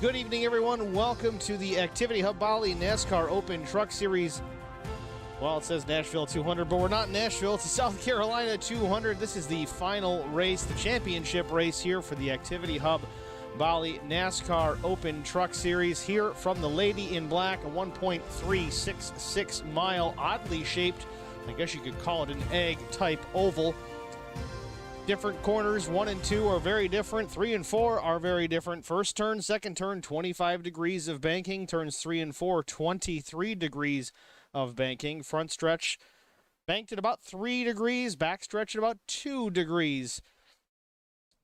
Good evening, everyone. Welcome to the Activity Hub Bali NASCAR Open Truck Series. Well, it says Nashville 200, but we're not in Nashville. It's the South Carolina 200. This is the final race, the championship race here for the Activity Hub Bali NASCAR Open Truck Series. Here from the Lady in Black, a 1.366 mile, oddly shaped, I guess you could call it an egg-type oval. Different corners, 1 and 2 are very different. 3 and 4 are very different. First turn, second turn, 25 degrees of banking. Turns 3 and 4, 23 degrees of banking. Front stretch banked at about 3 degrees. Back stretch at about 2 degrees.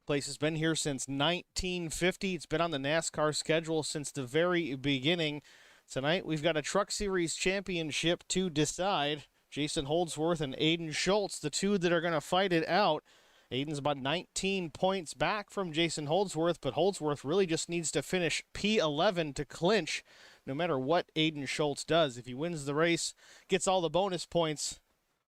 Place has been here since 1950. It's been on the NASCAR schedule since the very beginning. Tonight we've got a Truck Series championship to decide. Jason Holdsworth and Aiden Schultz, the two that are going to fight it out. Aiden's about 19 points back from Jason Holdsworth, but Holdsworth really just needs to finish P11 to clinch no matter what Aiden Schultz does. If he wins the race, gets all the bonus points,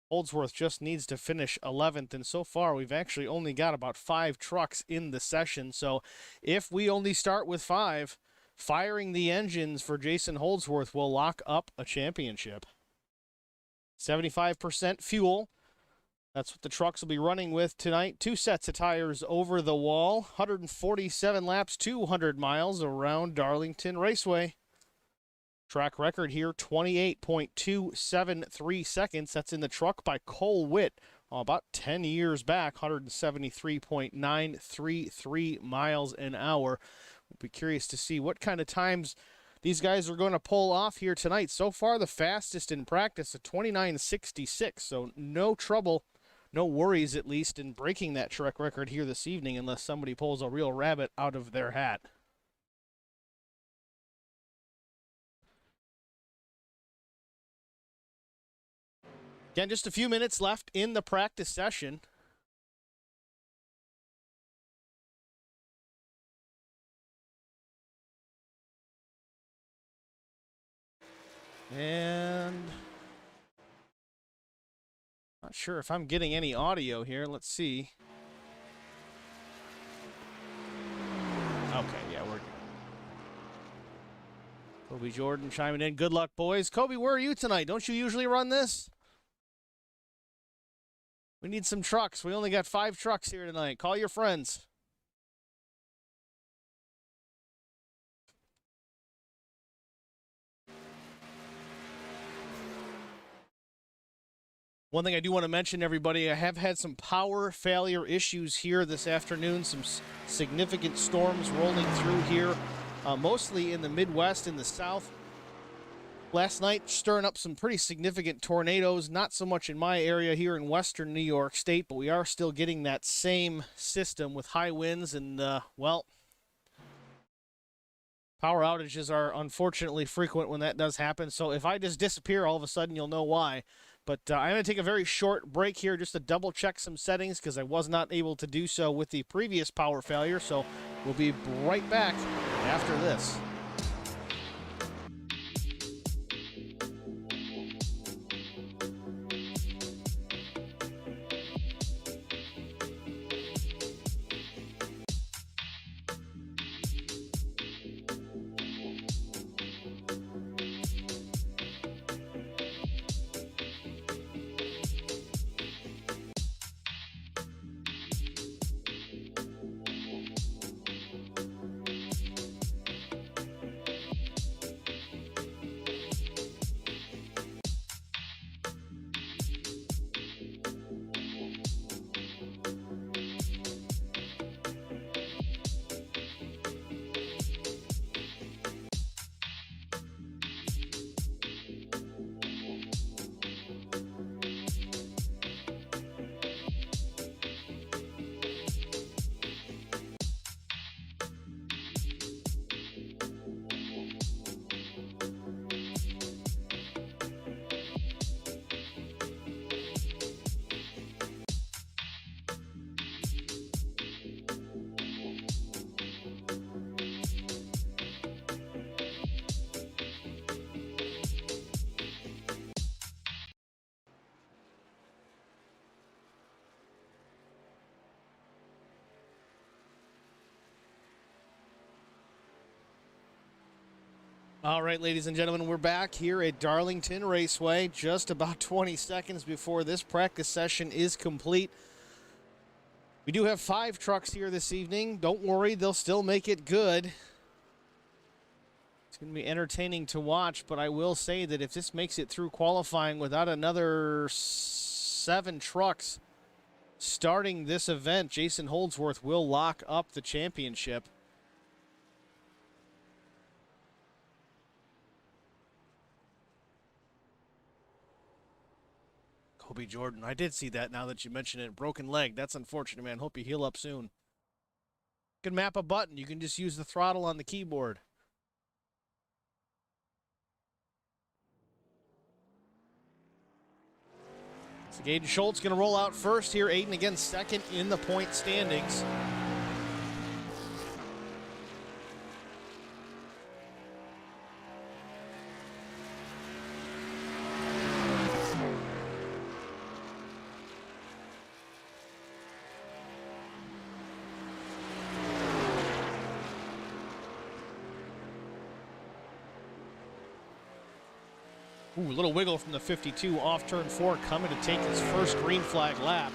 Holdsworth just needs to finish 11th, and so far we've actually only got about 5 trucks in the session, so if we only start with 5, firing the engines for Jason Holdsworth will lock up a championship. 75% fuel. That's what the trucks will be running with tonight. 2 sets of tires over the wall. 147 laps, 200 miles around Darlington Raceway. Track record here, 28.273 seconds. That's in the truck by Cole Witt. About 10 years back, 173.933 miles an hour. We'll be curious to see what kind of times these guys are going to pull off here tonight. So far, the fastest in practice, a 29.66, so no trouble. No worries, at least, in breaking that track record here this evening unless somebody pulls a real rabbit out of their hat. Again, just a few minutes left in the practice session. And not sure if I'm getting any audio here. Let's see. Okay, yeah, we're good. Kobe Jordan chiming in. Good luck, boys. Kobe, where are you tonight? Don't you usually run this? We need some trucks. We only got 5 trucks here tonight. Call your friends. One thing I do want to mention, everybody, I have had some power failure issues here this afternoon. Some significant storms rolling through here, mostly in the Midwest and the South. Last night, stirring up some pretty significant tornadoes. Not so much in my area here in western New York State, but we are still getting that same system with high winds and, well, power outages are unfortunately frequent when that does happen. So if I just disappear, all of a sudden you'll know why. But I'm going to take a very short break here just to double check some settings because I was not able to do so with the previous power failure. So we'll be right back after this. All right, ladies and gentlemen, we're back here at Darlington Raceway just about 20 seconds before this practice session is complete. We do have 5 trucks here this evening. Don't worry, they'll still make it good. It's going to be entertaining to watch, but I will say that if this makes it through qualifying without another 7 trucks starting this event, Jason Holdsworth will lock up the championship. Kobe Jordan, I did see that now that you mention it. Broken leg. That's unfortunate, man. Hope you heal up soon. You can map a button. You can just use the throttle on the keyboard. So Gaden Schultz going to roll out first here. Aiden again second in the point standings. Ooh, a little wiggle from the 52 off turn 4, coming to take his first green flag lap.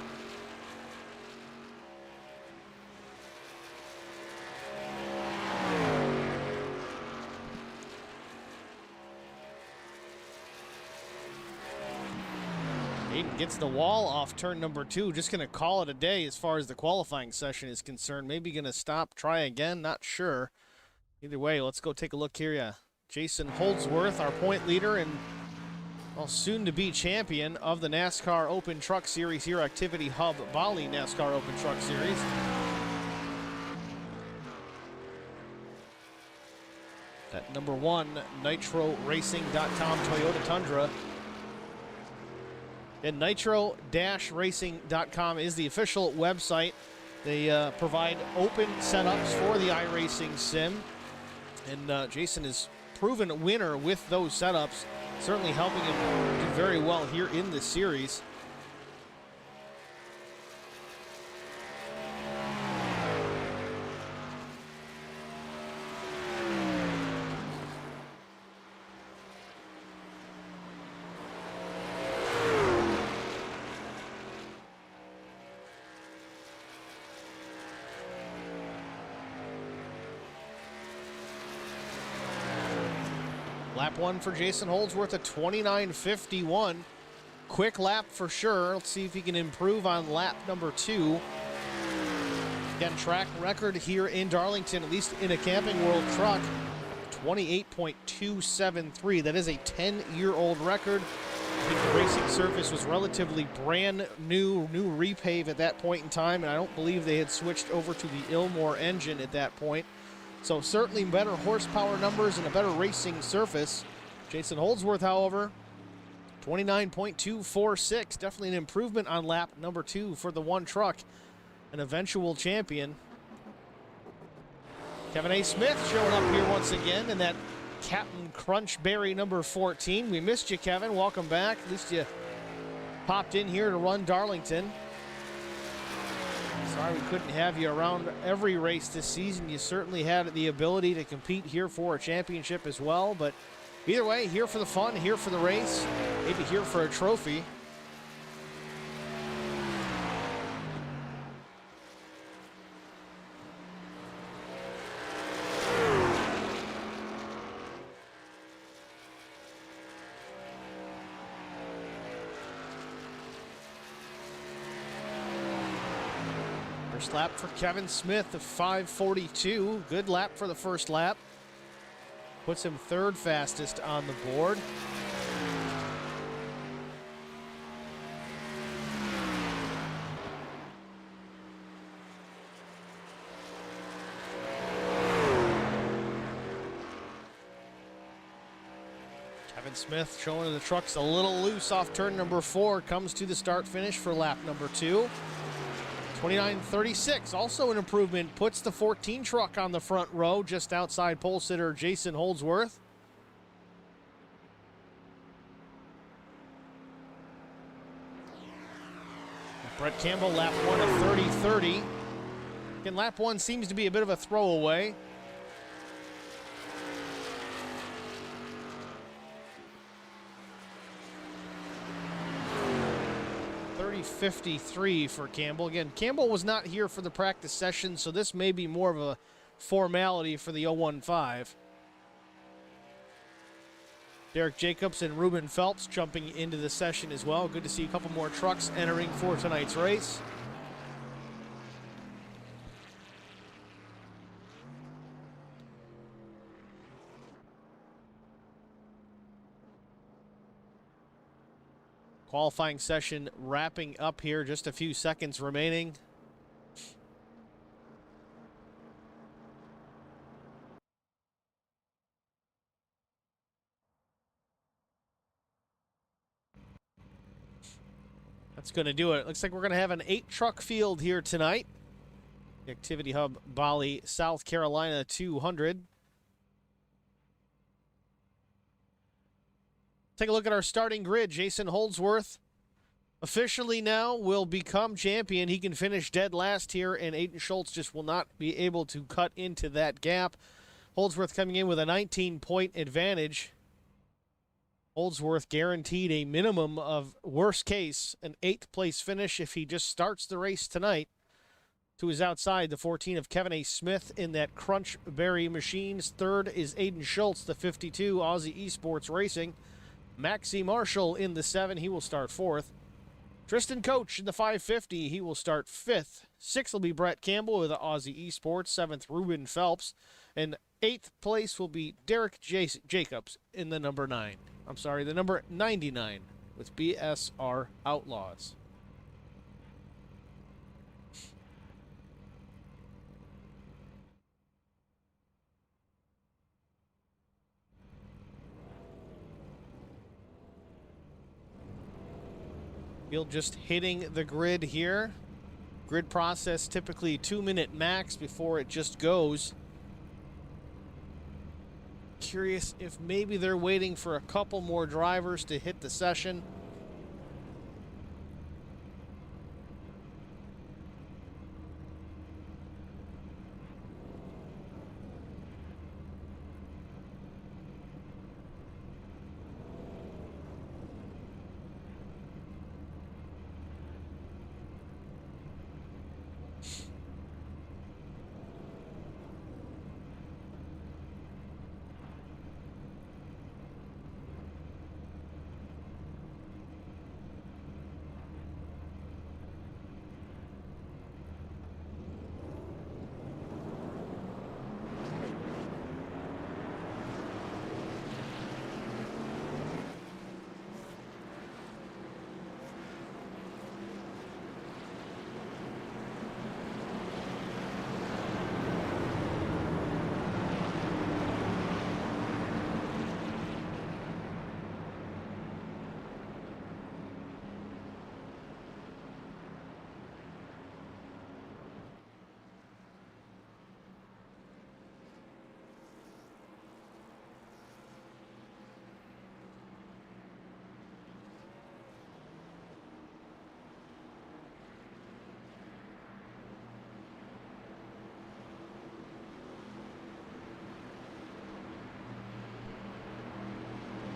Aiden gets the wall off turn number 2. Just going to call it a day as far as the qualifying session is concerned. Maybe going to stop, try again, not sure. Either way, let's go take a look here. Yeah, Jason Holdsworth, our point leader and soon-to-be champion of the NASCAR Open Truck Series here, Activity Hub Bali NASCAR Open Truck Series. That number 1, NitroRacing.com Toyota Tundra. And Nitro-Racing.com is the official website. They provide open setups for the iRacing sim. And Jason is proven a winner with those setups. Certainly helping him do very well here in this series. Lap 1 for Jason Holdsworth at 29:51. Quick lap for sure. Let's see if he can improve on lap number 2. Again, track record here in Darlington, at least in a Camping World truck, 28.273. That is a 10-year-old record. I think the racing surface was relatively brand new repave at that point in time, and I don't believe they had switched over to the Ilmore engine at that point. So certainly better horsepower numbers and a better racing surface. Jason Holdsworth, however, 29.246. Definitely an improvement on lap number 2 for the one truck. An eventual champion. Kevin A. Smith showing up here once again in that Captain Crunchberry number 14. We missed you, Kevin. Welcome back. At least you popped in here to run Darlington. Sorry we couldn't have you around every race this season. You certainly had the ability to compete here for a championship as well. But either way, here for the fun, here for the race, maybe here for a trophy. First lap for Kevin Smith of 5:42. Good lap for the first lap. Puts him third fastest on the board. Kevin Smith showing the truck's a little loose off turn number 4. Comes to the start finish for lap number 2. 29.36, also an improvement, puts the 14 truck on the front row just outside pole sitter Jason Holdsworth. Brett Campbell, lap 1 of 30.30. Again, lap 1 seems to be a bit of a throwaway. 3:53 for Campbell. Again, Campbell was not here for the practice session, so this may be more of a formality for the 015. Derek Jacobs and Ruben Phelps jumping into the session as well. Good to see a couple more trucks entering for tonight's race. Qualifying session wrapping up here, just a few seconds remaining. That's going to do it. Looks like we're going to have an 8-truck field here tonight. The Activity Hub Bali, South Carolina 200. Take a look at our starting grid. Jason Holdsworth officially now will become champion. He can finish dead last here, and Aiden Schultz just will not be able to cut into that gap. Holdsworth coming in with a 19-point advantage. Holdsworth guaranteed a minimum of, worst case, an 8th-place finish if he just starts the race tonight. To his outside, the 14 of Kevin A. Smith in that Crunchberry Machines. Third is Aiden Schultz, the 52, Aussie Esports Racing. Maxie Marshall in the 7, he will start 4th. Tristan Coach in the 550, he will start 5th. 6th will be Brett Campbell with the Aussie Esports. 7th, Ruben Phelps. And 8th place will be Derek Jacobs in the number 9. I'm sorry, the number 99 with BSR Outlaws. Field just hitting the grid here. Grid process typically 2-minute max before it just goes. Curious if maybe they're waiting for a couple more drivers to hit the session.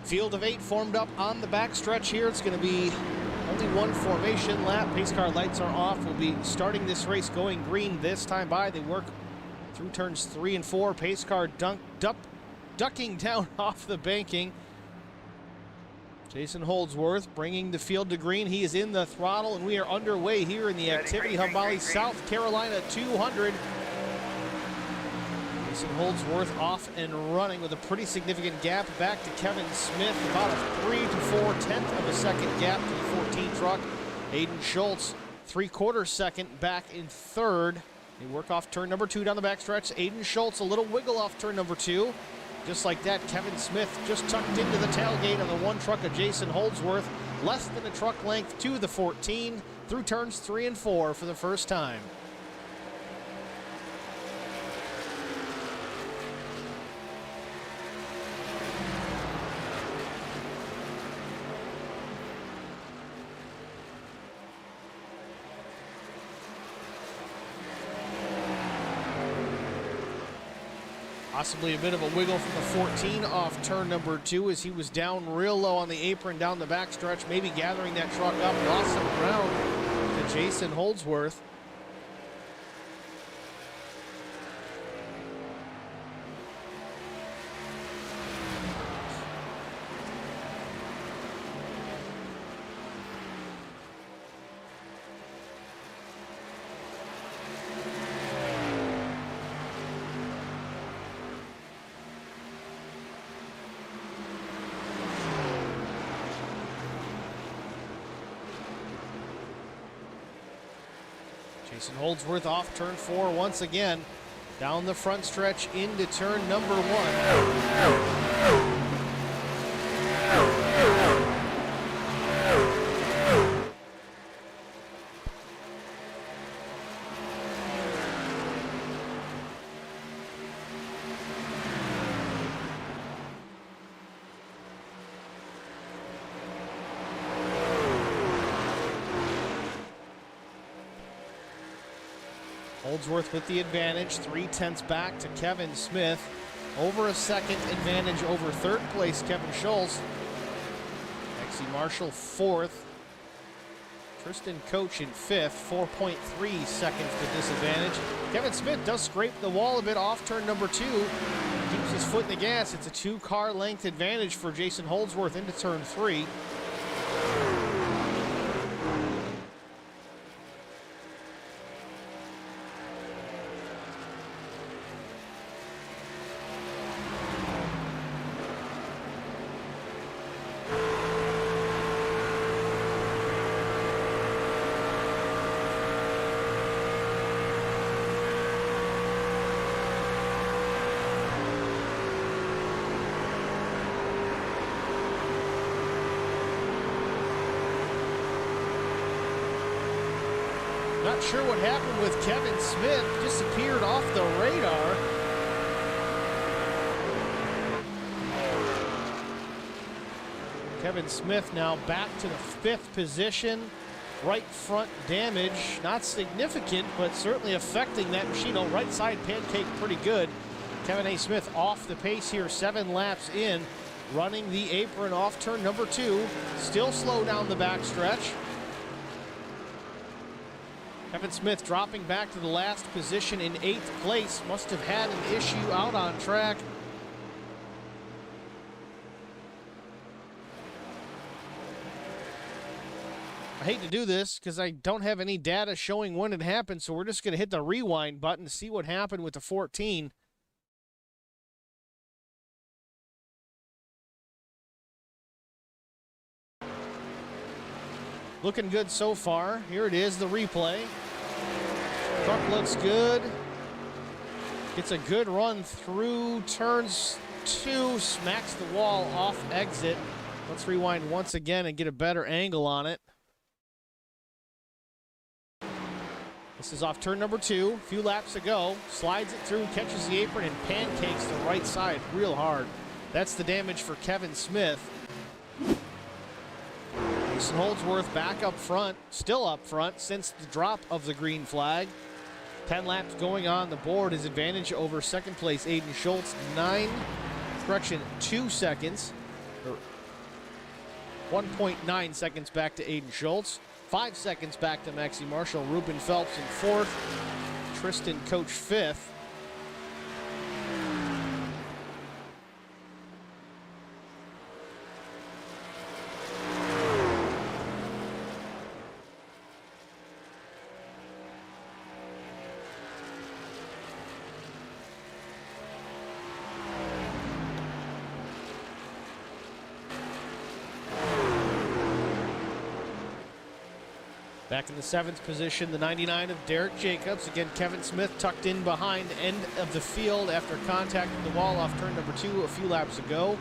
Field of 8 formed up on the backstretch here. It's going to be only one formation lap. Pace car lights are off. We'll be starting this race going green this time by. They work through turns 3 and 4. Pace car ducking down off the banking. Jason Holdsworth bringing the field to green. He is in the throttle, and we are underway here in the Activity Hub Bali South Carolina 200. Jason Holdsworth off and running with a pretty significant gap back to Kevin Smith. About a 3 to 4/10 of a second gap to the 14 truck. Aiden Schultz, 3/4 second back in 3rd. They work off turn number 2 down the backstretch. Aiden Schultz a little wiggle off turn number 2. Just like that, Kevin Smith just tucked into the tailgate of the 1 truck of Jason Holdsworth. Less than a truck length to the 14 through turns 3 and 4 for the first time. Possibly a bit of a wiggle from the 14 off turn number 2 as he was down real low on the apron down the backstretch, maybe gathering that truck up, lost some ground Jason Holdsworth. Jason Holdsworth off turn 4 once again. Down the front stretch into turn number 1. Holdsworth with the advantage, 3/10 back to Kevin Smith. Over a second advantage over third place Kevin Schultz. Maxie Marshall 4th. Tristan Coach in 5th, 4.3 seconds to disadvantage. Kevin Smith does scrape the wall a bit off turn number 2. Keeps his foot in the gas. It's a 2-car length advantage for Jason Holdsworth into turn 3. Not sure what happened with Kevin Smith. Disappeared off the radar. Kevin Smith now back to the 5th position. Right front damage, not significant, but certainly affecting that machine. Right side pancake pretty good. Kevin A. Smith off the pace here, 7 laps in. Running the apron off turn number 2. Still slow down the backstretch. Kevin Smith dropping back to the last position in 8th place. Must have had an issue out on track. I hate to do this because I don't have any data showing when it happened, so we're just going to hit the rewind button to see what happened with the 14. Looking good so far. Here it is, the replay. Truck looks good. Gets a good run through turns 2, smacks the wall off exit. Let's rewind once again and get a better angle on it. This is off turn number 2, a few laps to go. Slides it through, catches the apron, and pancakes the right side real hard. That's the damage for Kevin Smith. Jason Holdsworth back up front, still up front since the drop of the green flag. 10 laps going on the board. His advantage over second place Aiden Schultz, 2 seconds. 1.9 seconds back to Aiden Schultz. 5 seconds back to Maxie Marshall. Ruben Phelps in 4th. Tristan Coach 5th. Back in the 7th position, the 99 of Derek Jacobs. Again, Kevin Smith tucked in behind end of the field after contacting the wall off turn number 2 a few laps ago.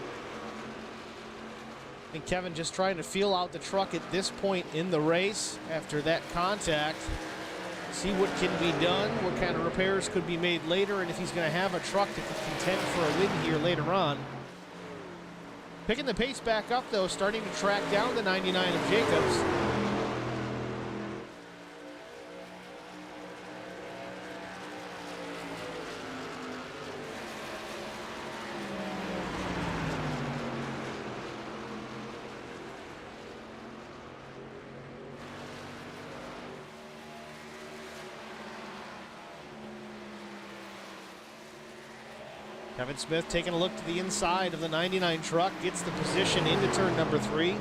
And Kevin just trying to feel out the truck at this point in the race after that contact. See what can be done, what kind of repairs could be made later, and if he's going to have a truck that can contend for a win here later on. Picking the pace back up, though, starting to track down the 99 of Jacobs. Kevin Smith taking a look to the inside of the 99 truck, gets the position into turn number 3.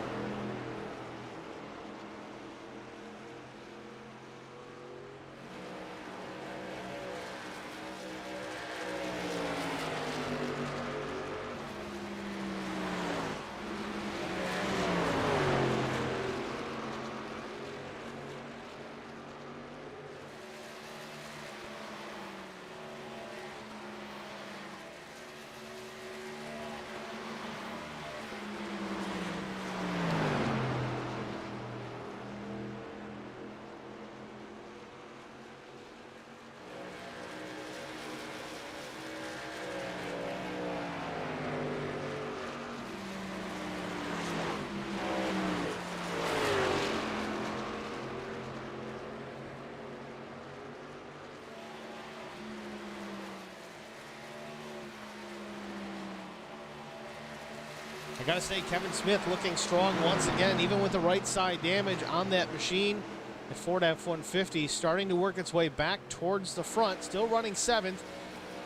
I gotta say, Kevin Smith looking strong once again, even with the right side damage on that machine. The Ford F-150 starting to work its way back towards the front, still running 7th,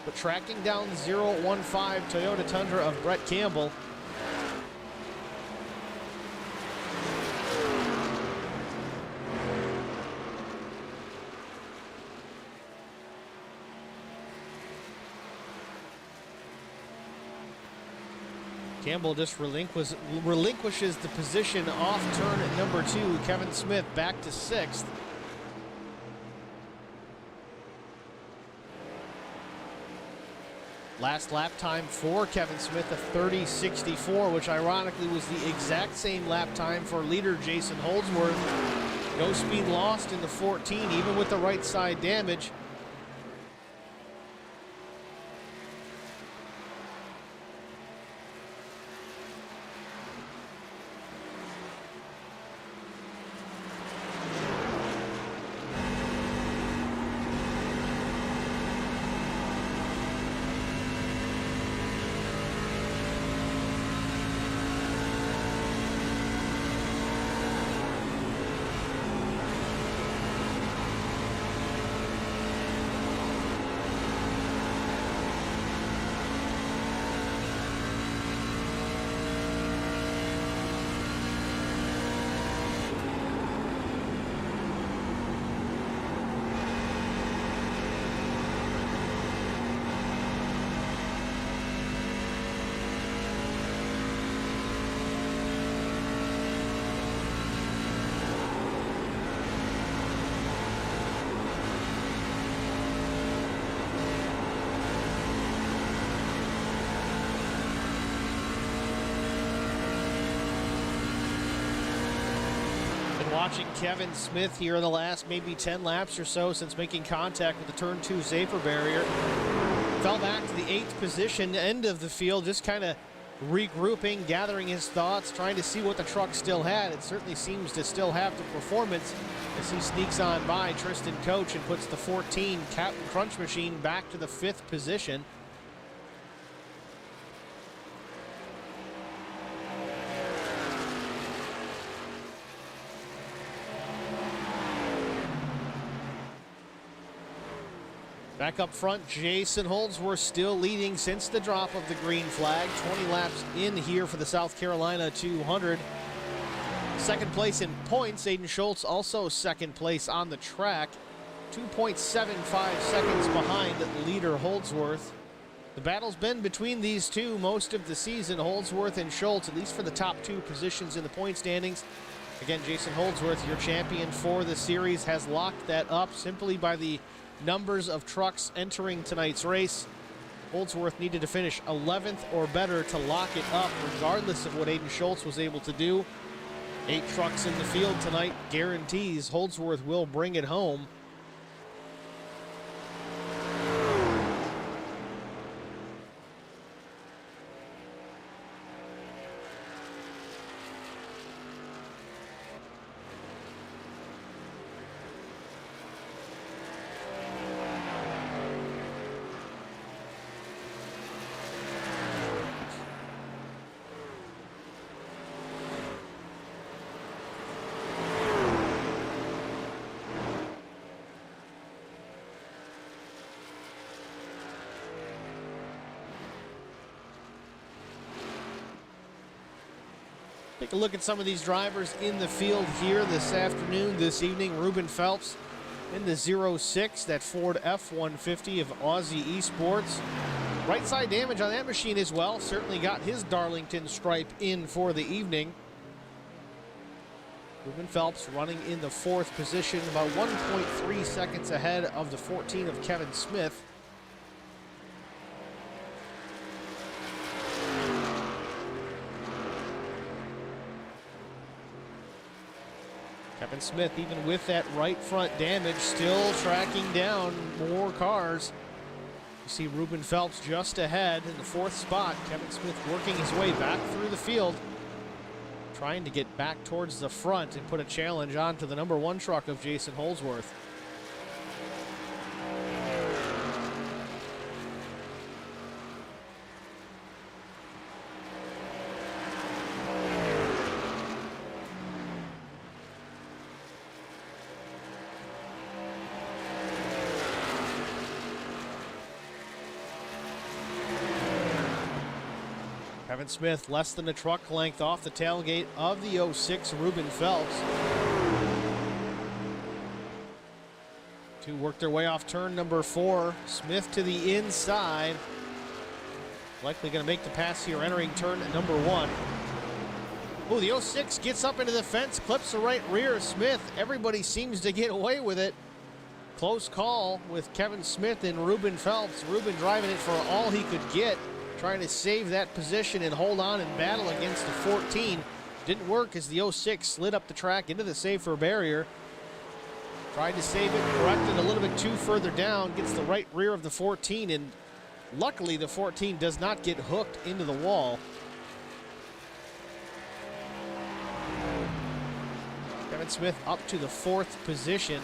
but tracking down the 015 Toyota Tundra of Brett Campbell. Campbell just relinquishes the position off turn at number 2. Kevin Smith back to 6th. Last lap time for Kevin Smith, a 30.64, which ironically was the exact same lap time for leader Jason Holdsworth. No speed lost in the 14, even with the right side damage. Watching Kevin Smith here in the last maybe 10 laps or so since making contact with the turn 2 Zafer barrier. Fell back to the 8th position, end of the field, just kind of regrouping, gathering his thoughts, trying to see what the truck still had. It certainly seems to still have the performance as he sneaks on by Tristan Coach and puts the 14 Captain Crunch machine back to the 5th position. Back up front, Jason Holdsworth still leading since the drop of the green flag. 20 laps in here for the South Carolina 200. Second place in points, Aiden Schultz also second place on the track. 2.75 seconds behind leader Holdsworth. The battle's been between these two most of the season, Holdsworth and Schultz, at least for the top 2 positions in the point standings. Again, Jason Holdsworth, your champion for the series, has locked that up simply by the numbers of trucks entering tonight's race. Holdsworth needed to finish 11th or better to lock it up, regardless of what Aiden Schultz was able to do. 8 trucks in the field tonight guarantees Holdsworth will bring it home. Take a look at some of these drivers in the field here this afternoon, this evening. Ruben Phelps in the 06, that Ford F-150 of Aussie Esports. Right side damage on that machine as well. Certainly got his Darlington stripe in for the evening. Ruben Phelps running in the 4th position, about 1.3 seconds ahead of the 14 of Kevin Smith. Kevin Smith, even with that right front damage, still tracking down more cars. You see Ruben Phelps just ahead in the 4th spot. Kevin Smith working his way back through the field, trying to get back towards the front and put a challenge onto the number 1 truck of Jason Holsworth. Kevin Smith less than a truck length off the tailgate of the 06 Ruben Phelps. To work their way off turn number 4. Smith to the inside. Likely going to make the pass here entering turn number 1. Oh, the 06 gets up into the fence, clips the right rear of Smith. Everybody seems to get away with it. Close call with Kevin Smith and Ruben Phelps. Ruben driving it for all he could get, trying to save that position and hold on and battle against the 14. Didn't work as the 06 slid up the track into the safer barrier. Tried to save it, corrected a little bit too further down, gets the right rear of the 14, and luckily the 14 does not get hooked into the wall. Kevin Smith up to the 4th position.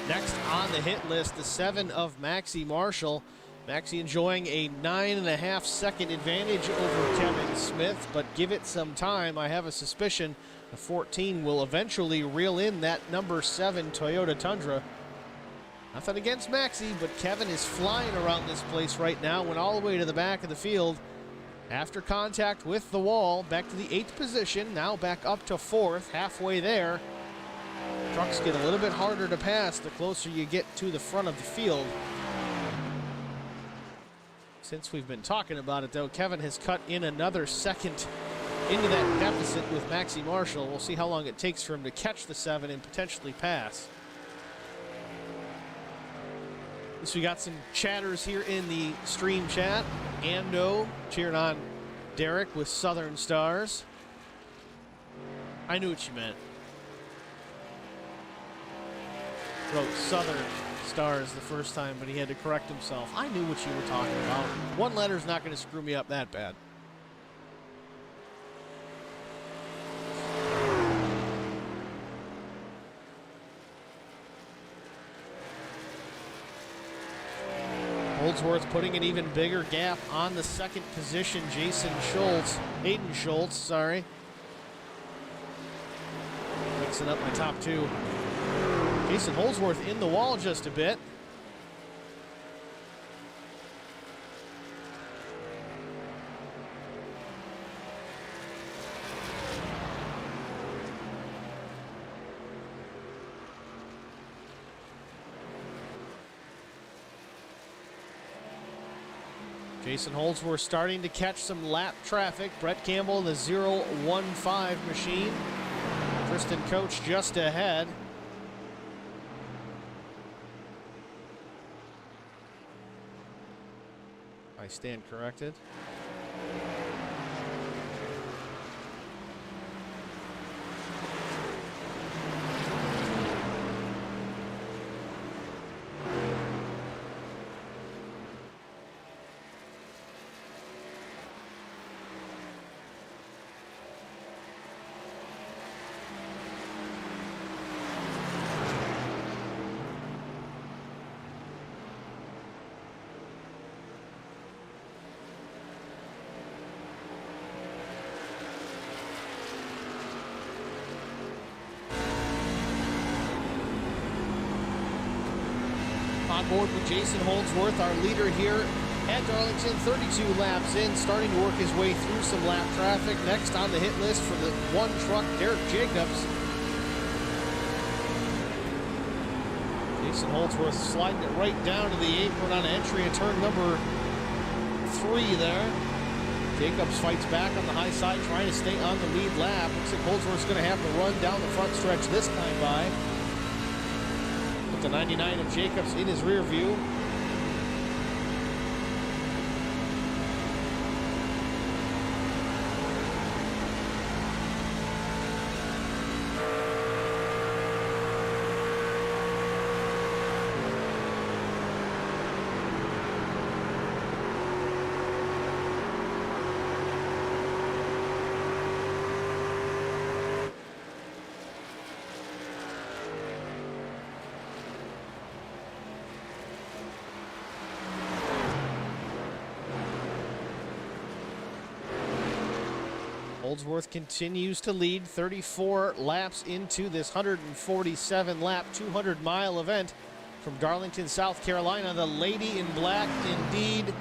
Next on the hit list, the 7 of Maxie Marshall. Maxie enjoying a 9.5 second advantage over Kevin Smith, but give it some time. I have a suspicion the 14 will eventually reel in that number 7 Toyota Tundra. Nothing against Maxie, but Kevin is flying around this place right now, went all the way to the back of the field. After contact with the wall, back to the 8th position, now back up to 4th, halfway there. Trucks get a little bit harder to pass the closer you get to the front of the field. Since we've been talking about it, though, Kevin has cut in another second into that deficit with Maxie Marshall. We'll see how long it takes for him to catch the 7 and potentially pass. So we got some chatters here in the stream chat. Ando cheering on Derek with Southern Stars. I knew what you meant. Wrote Southern Stars the first time, but he had to correct himself. I knew what you were talking about. One letter's not going to screw me up that bad. Holdsworth putting an even bigger gap on the 2nd position. Hayden Schultz, sorry. Mixing up my top 2. Jason Holdsworth in the wall just a bit. Jason Holdsworth starting to catch some lap traffic. Brett Campbell in the 015 machine. Tristan Coach just ahead. I stand corrected. On board with Jason Holdsworth, our leader here At Darlington, 32 laps in, starting to work his way through some lap traffic. Next on the hit list for the one truck, Derek Jacobs. Jason Holdsworth sliding it right down to the apron on entry at turn number 3 there. Jacobs fights back on the high side, trying to stay on the lead lap. Looks like Holdsworth's going to have to run down the front stretch this time by. Put the 99 of Jacobs in his rear view. Holdsworth continues to lead 34 laps into this 147-lap, 200-mile event from Darlington, South Carolina. The Lady in Black, indeed.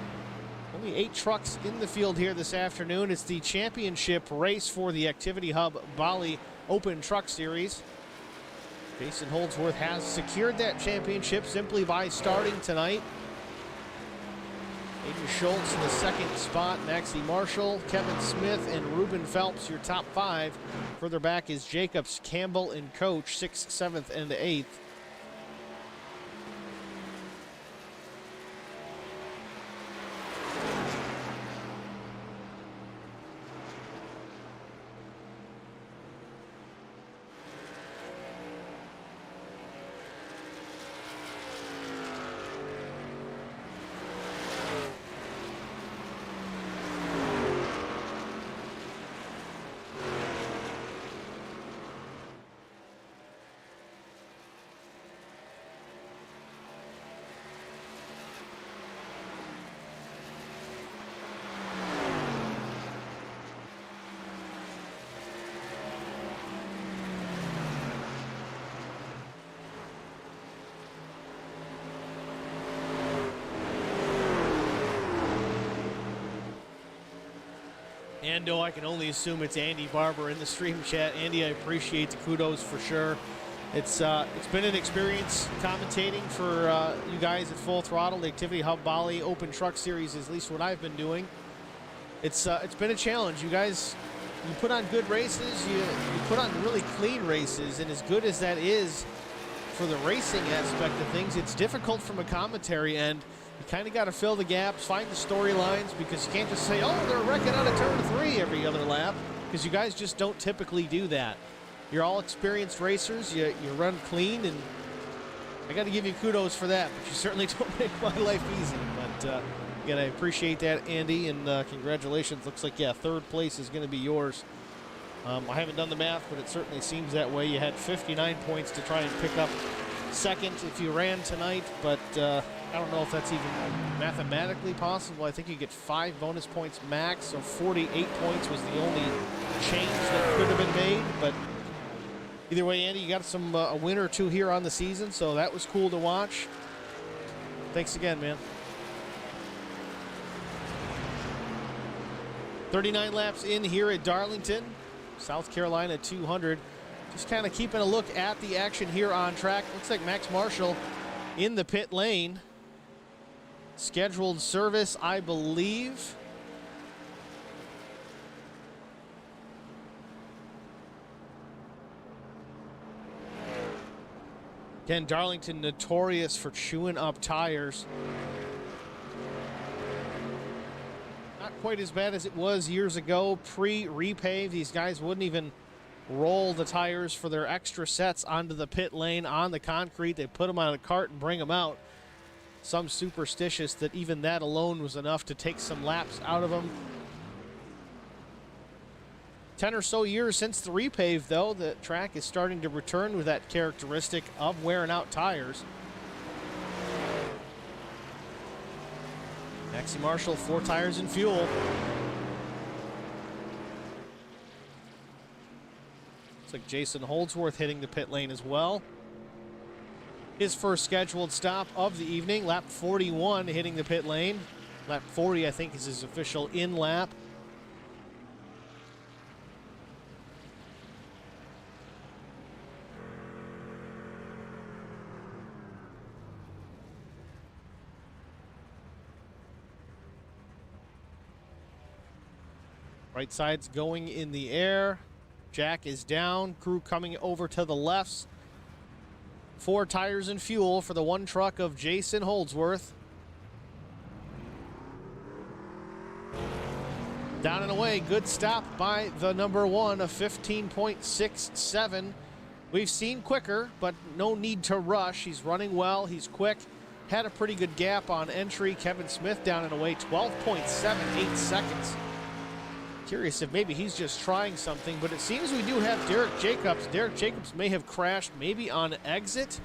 Only 8 trucks in the field here this afternoon. It's the championship race for the Activity Hub Bali Open Truck Series. Jason Holdsworth has secured that championship simply by starting tonight. Aiden Schultz in the second spot, Maxie Marshall, Kevin Smith, and Ruben Phelps, your top 5. Further back is Jacobs, Campbell, and Coach, 6th, 7th, and 8th. Ando, I can only assume it's Andy Barber in the stream chat. Andy, I appreciate the kudos for sure. It's been an experience commentating for you guys at Full Throttle. The Activity Hub Bali Open Truck Series is at least what I've been doing. It's been a challenge. You guys, you put on good races. You put on really clean races, and as good as that is for the racing aspect of things, it's difficult from a commentary end. You kind of got to fill the gaps, find the storylines, because you can't just say, oh, they're wrecking out of turn 3 every other lap, because you guys just don't typically do that. You're all experienced racers. You run clean, and I got to give you kudos for that, but you certainly don't make my life easy. But again, I appreciate that, Andy, and congratulations. Looks like, yeah, 3rd place is going to be yours. I haven't done the math, but it certainly seems that way. You had 59 points to try and pick up 2nd if you ran tonight, but I don't know if that's even mathematically possible. I think you get 5 bonus points max, so 48 points was the only change that could have been made. But either way, Andy, you got some a win or 2 here on the season, so that was cool to watch. Thanks again, man. 39 laps in here at Darlington, South Carolina 200. Just kind of keeping a look at the action here on track. Looks like Max Marshall in the pit lane. Scheduled service, I believe. Again, Darlington notorious for chewing up tires. Not quite as bad as it was years ago. Pre-repave, these guys wouldn't even roll the tires for their extra sets onto the pit lane on the concrete. They put them on a cart and bring them out. Some superstitious that even that alone was enough to take some laps out of them. 10 or so years since the repave, though, the track is starting to return with that characteristic of wearing out tires. Maxie Marshall, 4 tires and fuel. Looks like Jason Holdsworth hitting the pit lane as well. His first scheduled stop of the evening, lap 41, hitting the pit lane. Lap 40, I think, is his official in lap. Right side's going in the air. Jack is down. Crew coming over to the lefts. 4 tires and fuel for the one truck of Jason Holdsworth. Down and away. Good stop by the number 1 of 15.67. We've seen quicker, but no need to rush. He's running well. He's quick. Had a pretty good gap on entry. Kevin Smith down and away. 12.78 seconds. Curious if maybe he's just trying something, but it seems we do have Derek Jacobs. Derek Jacobs may have crashed maybe on exit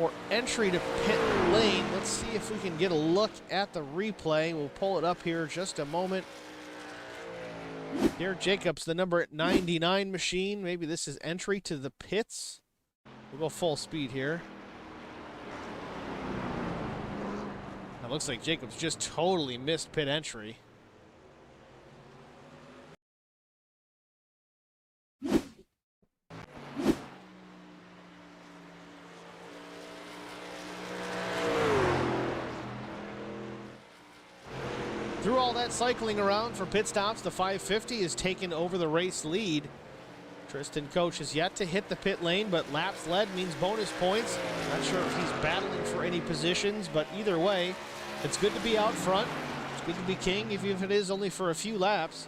or entry to pit lane. Let's see if we can get a look at the replay. We'll pull it up here just a moment. Derek Jacobs, the number 99 machine. Maybe this is entry to the pits. We'll go full speed here. It looks like Jacobs just totally missed pit entry. Through all that cycling around for pit stops, the 550 has taken over the race lead. Tristan Coach has yet to hit the pit lane, but laps led means bonus points. Not sure if he's battling for any positions, but either way, it's good to be out front. It's good to be king, even if it is only for a few laps.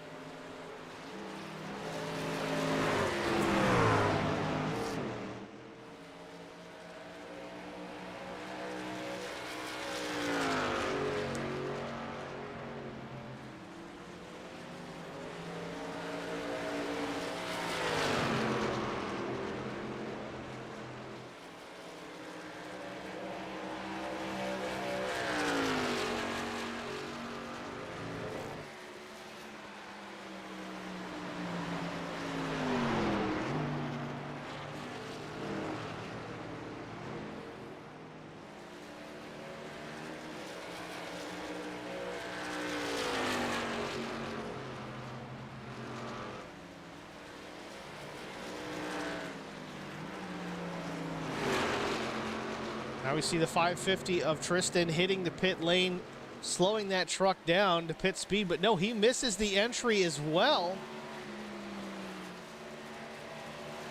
Now we see the 550 of Tristan hitting the pit lane, slowing that truck down to pit speed, but no, he misses the entry as well.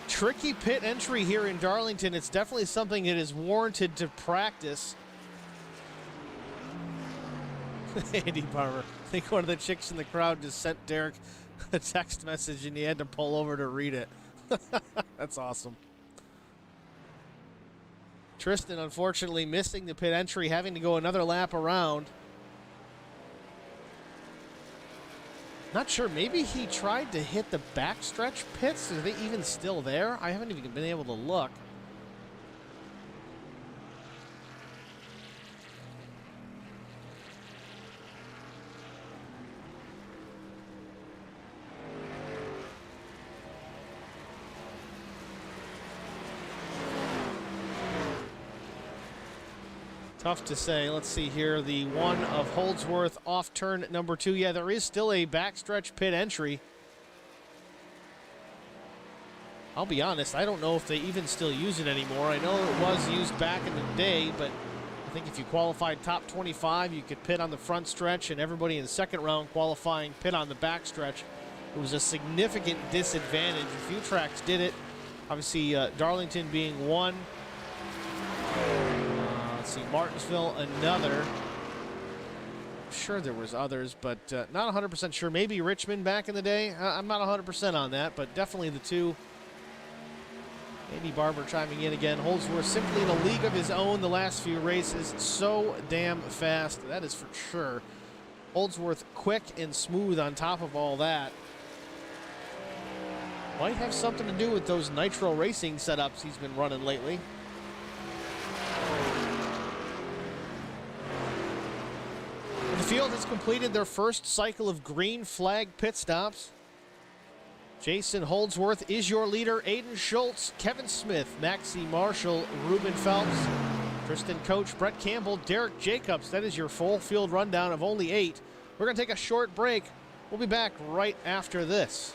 Tricky pit entry here in Darlington. It's definitely something that is warranted to practice. Andy Barber. I think one of the chicks in the crowd just sent Derek a text message and he had to pull over to read it. That's awesome. Tristan, unfortunately, missing the pit entry, having to go another lap around. Not sure. Maybe he tried to hit the backstretch pits. Are they even still there? I haven't even been able to look. Tough to say. Let's see here. The one of Holdsworth off turn number 2. Yeah, there is still a backstretch pit entry. I'll be honest, I don't know if they even still use it anymore. I know it was used back in the day, but I think if you qualified top 25, you could pit on the front stretch, and everybody in the second round qualifying pit on the back stretch. It was a significant disadvantage. A few tracks did it. Obviously, Darlington being one. Let's see, Martinsville another. I'm sure there was others, but not 100% sure. Maybe Richmond back in the day. I'm not 100% on that, but definitely the two. Andy Barber chiming in again. Holdsworth simply in a league of his own the last few races. So damn fast. That is for sure. Holdsworth quick and smooth on top of all that. Might have something to do with those nitro racing setups he's been running lately. The field has completed their first cycle of green flag pit stops. Jason Holdsworth is your leader. Aiden Schultz, Kevin Smith, Maxie Marshall, Ruben Phelps, Tristan coach Brett Campbell, Derek Jacobs. That is your full field rundown of only 8. We're going to take a short break. We'll be back right after this.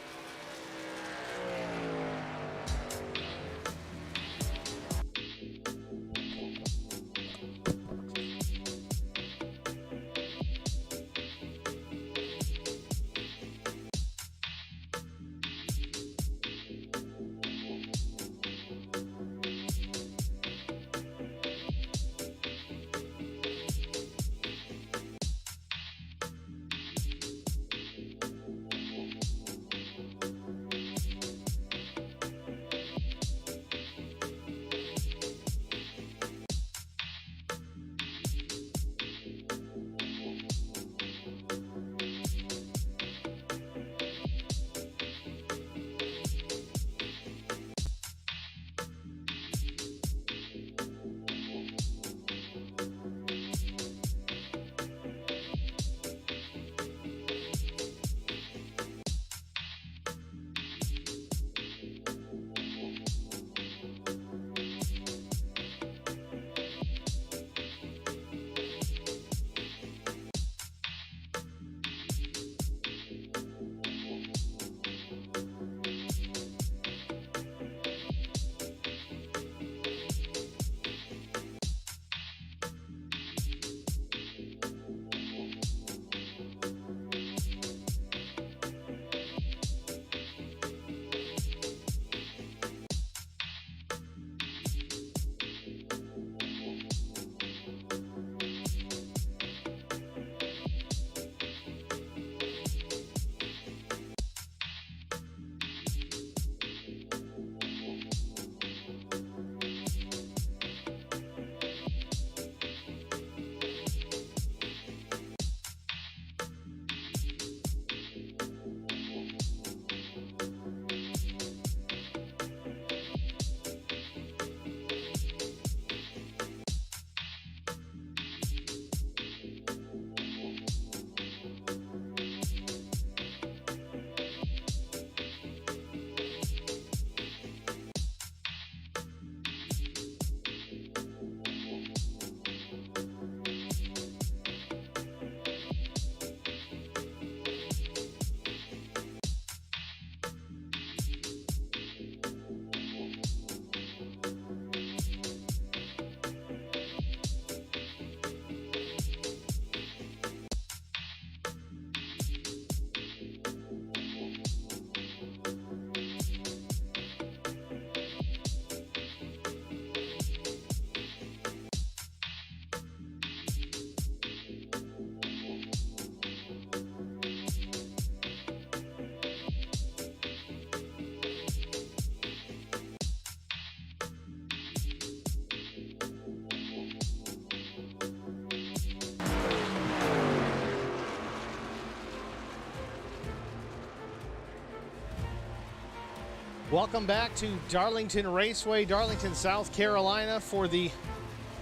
Welcome back to Darlington Raceway, Darlington, South Carolina for the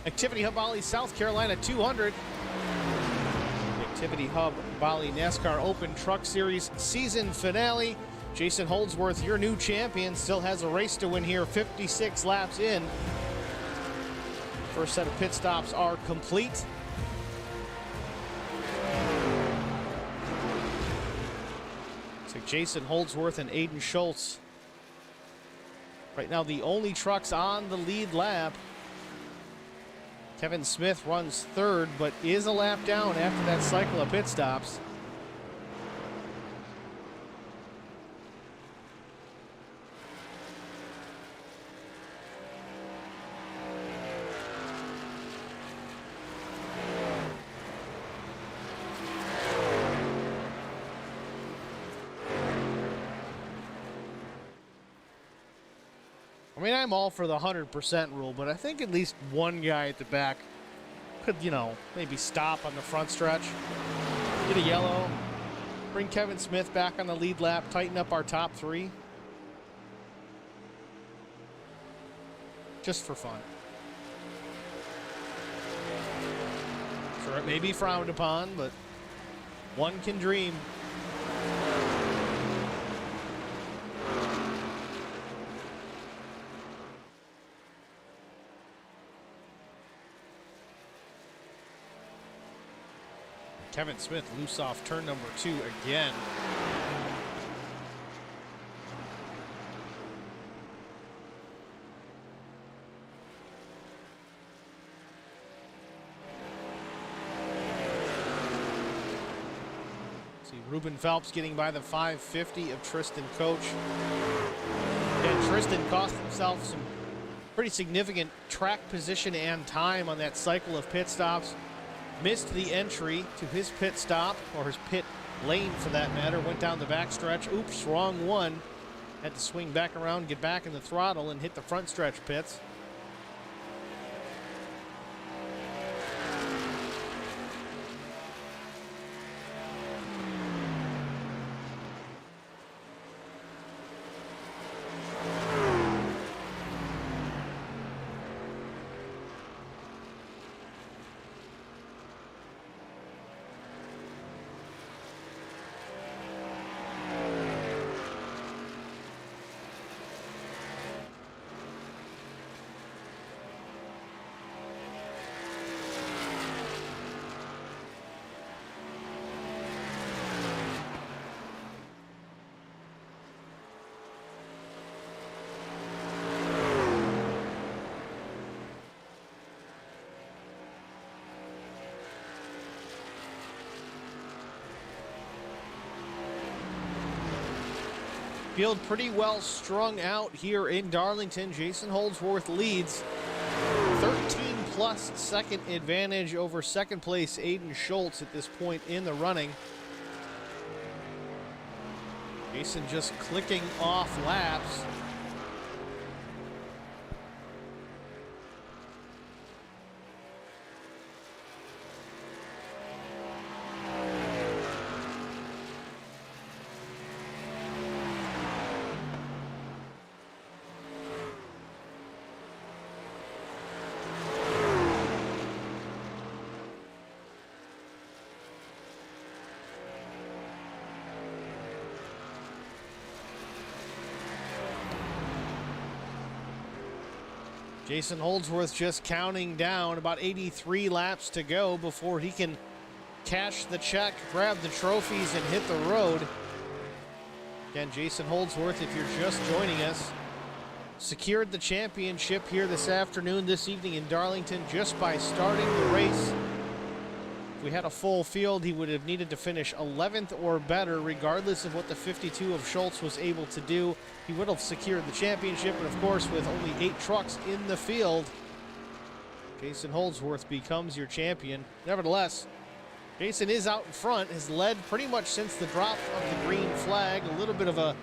Activity Hub Bali South Carolina 200. The Activity Hub Bali NASCAR Open Truck Series season finale. Jason Holdsworth, your new champion, still has a race to win here, 56 laps in. First set of pit stops are complete. So Jason Holdsworth and Aiden Schultz. Right now, the only trucks on the lead lap. Kevin Smith runs third, but is a lap down after that cycle of pit stops. I mean, I'm all for the 100% rule, but I think at least one guy at the back could, you know, maybe stop on the front stretch, get a yellow, bring Kevin Smith back on the lead lap, tighten up our top three. Just for fun. Sure, it may be frowned upon, but one can dream. Kevin Smith loose off turn number 2 again. See Ruben Phelps getting by the 550 of Tristan Coach. And Tristan cost himself some pretty significant track position and time on that cycle of pit stops. Missed the entry to his pit stop, or his pit lane for that matter. Went down the backstretch. Oops, wrong one. Had to swing back around, get back in the throttle, and hit the front stretch pits. Field pretty well strung out here in Darlington. Jason Holdsworth leads 13+ second advantage over second place Aiden Schultz at this point in the running. Jason just clicking off laps. Jason Holdsworth just counting down, about 83 laps to go before he can cash the check, grab the trophies, and hit the road. Again, Jason Holdsworth, if you're just joining us, secured the championship here this afternoon, this evening in Darlington, just by starting the race. If we had a full field, he would have needed to finish 11th or better, regardless of what the 52 of Schultz was able to do. He would have secured the championship, and of course, with only 8 trucks in the field, Jason Holdsworth becomes your champion. Nevertheless, Jason is out in front, has led pretty much since the drop of the green flag. A little bit of a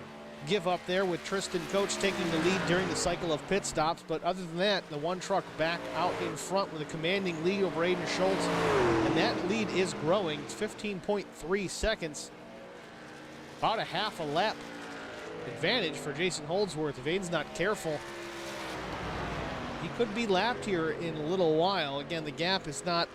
give up there with Tristan Coach taking the lead during the cycle of pit stops, but other than that, the one truck back out in front with a commanding lead over Aiden Schultz, and that lead is growing. It's 15.3 seconds, about a half a lap advantage for Jason Holdsworth. If Aiden's not careful, he could be lapped here in a little while. Again, the gap is not,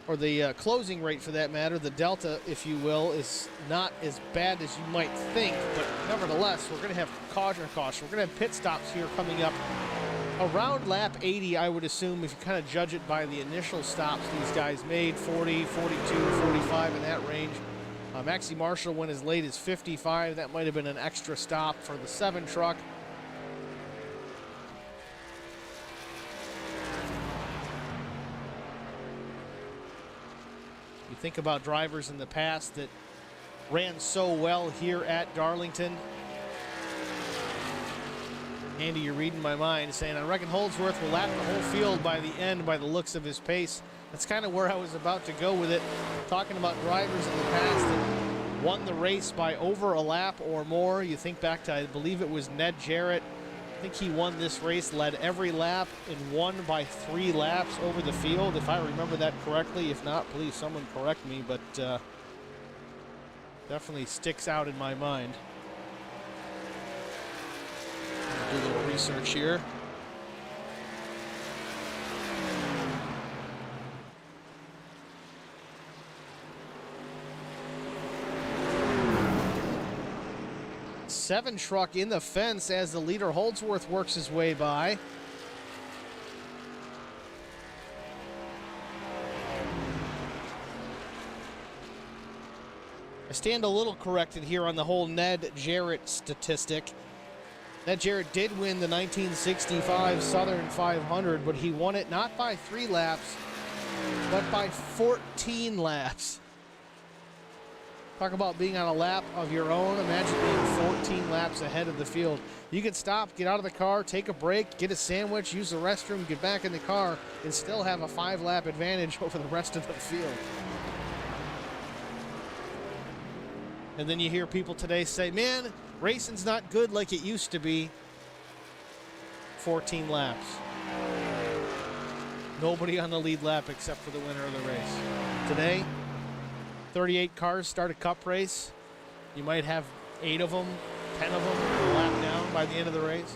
or the closing rate for that matter, the delta, if you will, is not as bad as you might think, but nevertheless, we're going to have caution. We're going to have pit stops here coming up around lap 80, I would assume, if you kind of judge it by the initial stops these guys made, 40, 42, 45, in that range. Maxie Marshall went as late as 55. That might have been an extra stop for the 7 truck. You think about drivers in the past that ran so well here at Darlington. Andy, you're reading my mind, saying, I reckon Holdsworth will lap the whole field by the end by the looks of his pace. That's kind of where I was about to go with it. Talking about drivers in the past that won the race by over a lap or more. You think back to, I believe it was Ned Jarrett. I think he won this race, led every lap, and won by 3 laps over the field, if I remember that correctly. If not, please someone correct me, but definitely sticks out in my mind. Do a little research here. Seven truck in the fence as the leader Holdsworth works his way by. I stand a little corrected here on the whole Ned Jarrett statistic. Ned Jarrett did win the 1965 Southern 500, but he won it not by 3 laps, but by 14 laps. Talk about being on a lap of your own. Imagine being 14 laps ahead of the field. You could stop, get out of the car, take a break, get a sandwich, use the restroom, get back in the car, and still have a 5-lap advantage over the rest of the field. And then you hear people today say, man, racing's not good like it used to be. 14 laps. Nobody on the lead lap except for the winner of the race. Today, 38 cars start a cup race. You might have 8 of them, 10 of them a lap down by the end of the race.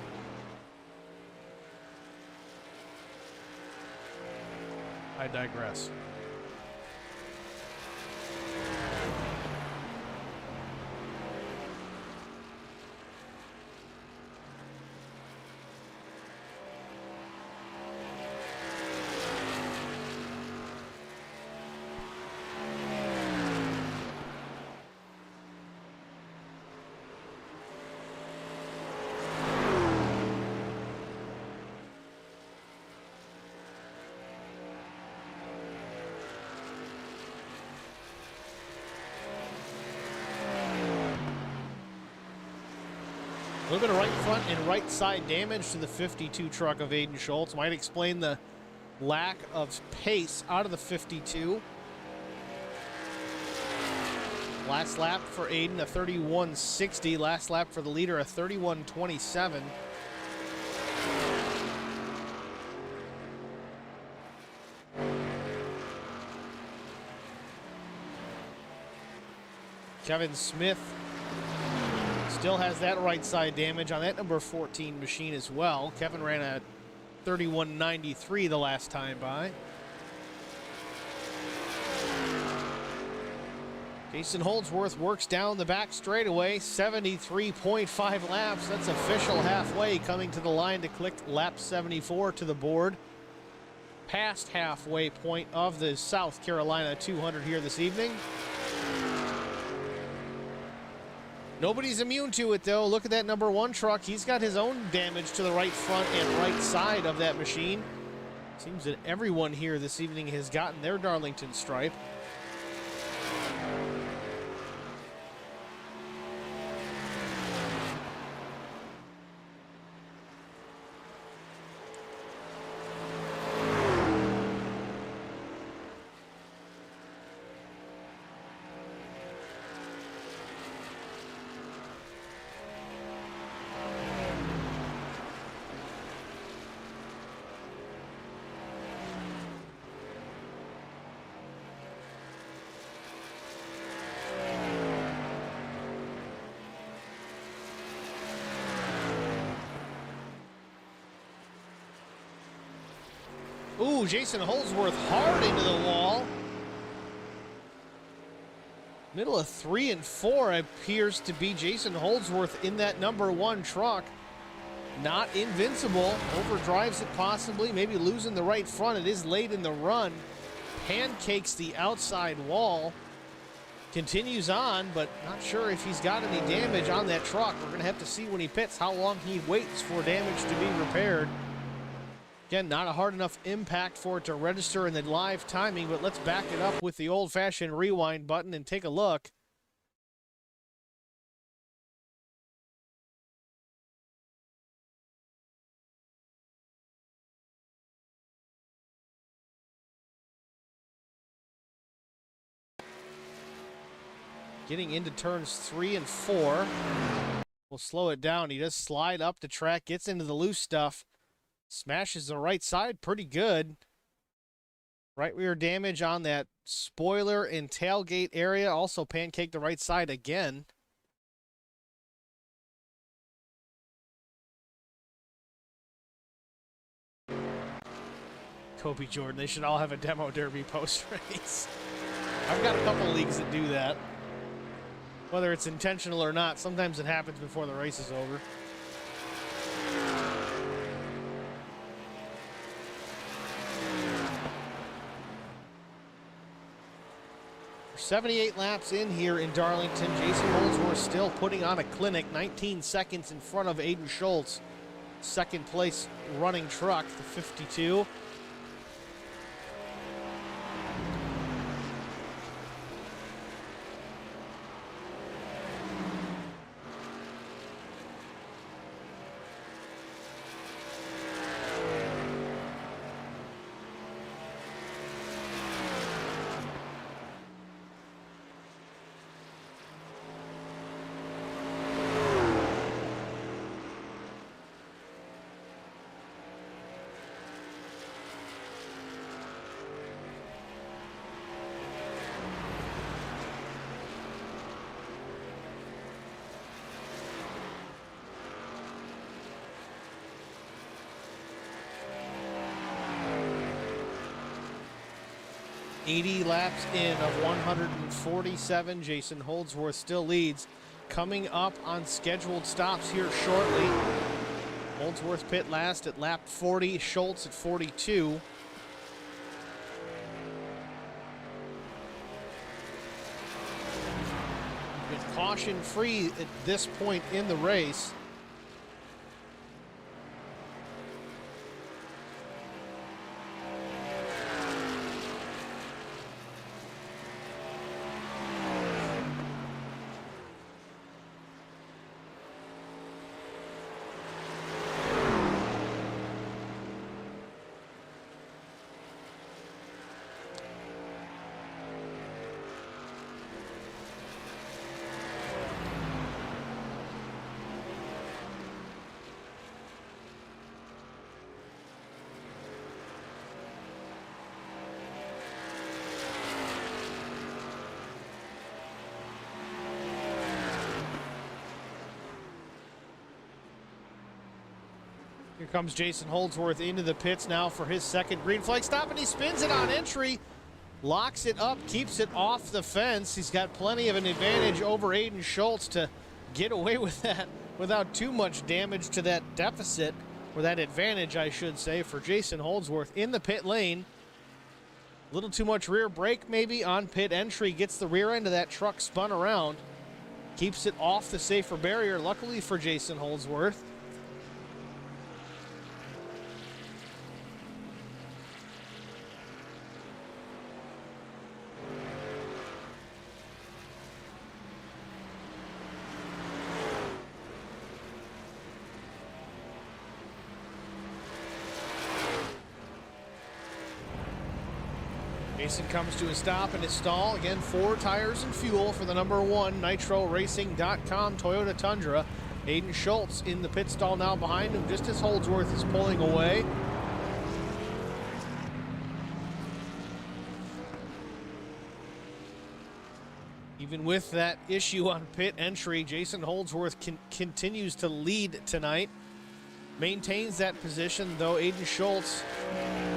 I digress. A little bit of right front and right side damage to the 52 truck of Aiden Schultz. Might explain the lack of pace out of the 52. Last lap for Aiden, a 31.60. Last lap for the leader, a 31.27. Kevin Smith still has that right side damage on that number 14 machine as well. Kevin ran a 31.93 the last time by. Jason Holdsworth works down the back straightaway, 73.5 laps. That's official halfway, coming to the line to click lap 74 to the board. Past halfway point of the South Carolina 200 here this evening. Nobody's immune to it, though. Look at that number 1 truck. He's got his own damage to the right front and right side of that machine. Seems that everyone here this evening has gotten their Darlington stripe. Ooh, Jason Holdsworth hard into the wall. Middle of 3 and 4 appears to be Jason Holdsworth in that number 1 truck. Not invincible. Overdrives it possibly, maybe losing the right front. It is late in the run. Pancakes the outside wall. Continues on, but not sure if he's got any damage on that truck. We're going to have to see when he pits how long he waits for damage to be repaired. Again, not a hard enough impact for it to register in the live timing, but let's back it up with the old-fashioned rewind button and take a look. Getting into turns 3 and 4. We'll slow it down. He does slide up the track, gets into the loose stuff. Smashes the right side pretty good. Right rear damage on that spoiler and tailgate area. Also pancaked the right side again. Kobe Jordan, they should all have a demo derby post-race. I've got a couple leagues that do that. Whether it's intentional or not, sometimes it happens before the race is over. For 78 laps in here in Darlington. Jason Holdsworth still putting on a clinic. 19 seconds in front of Aiden Schultz. Second place running truck, the 52. .80 laps in of 147. Jason Holdsworth still leads. Coming up on scheduled stops here shortly. Holdsworth pit last at lap 40, Schultz at 42. Been caution free at this point in the race. Here comes Jason Holdsworth into the pits now for his second green flag stop, and he spins it on entry, locks it up, keeps it off the fence. He's got plenty of an advantage over Aiden Schultz to get away with that without too much damage to that deficit, or that advantage, I should say, for Jason Holdsworth in the pit lane. A little too much rear brake maybe on pit entry, gets the rear end of that truck spun around, keeps it off the safer barrier, luckily for Jason Holdsworth. Jason comes to a stop in his stall. Again, 4 tires and fuel for the #1 NitroRacing.com Toyota Tundra. Aiden Schultz in the pit stall now behind him, just as Holdsworth is pulling away. Even with that issue on pit entry, Jason Holdsworth continues to lead tonight. Maintains that position, though Aiden Schultz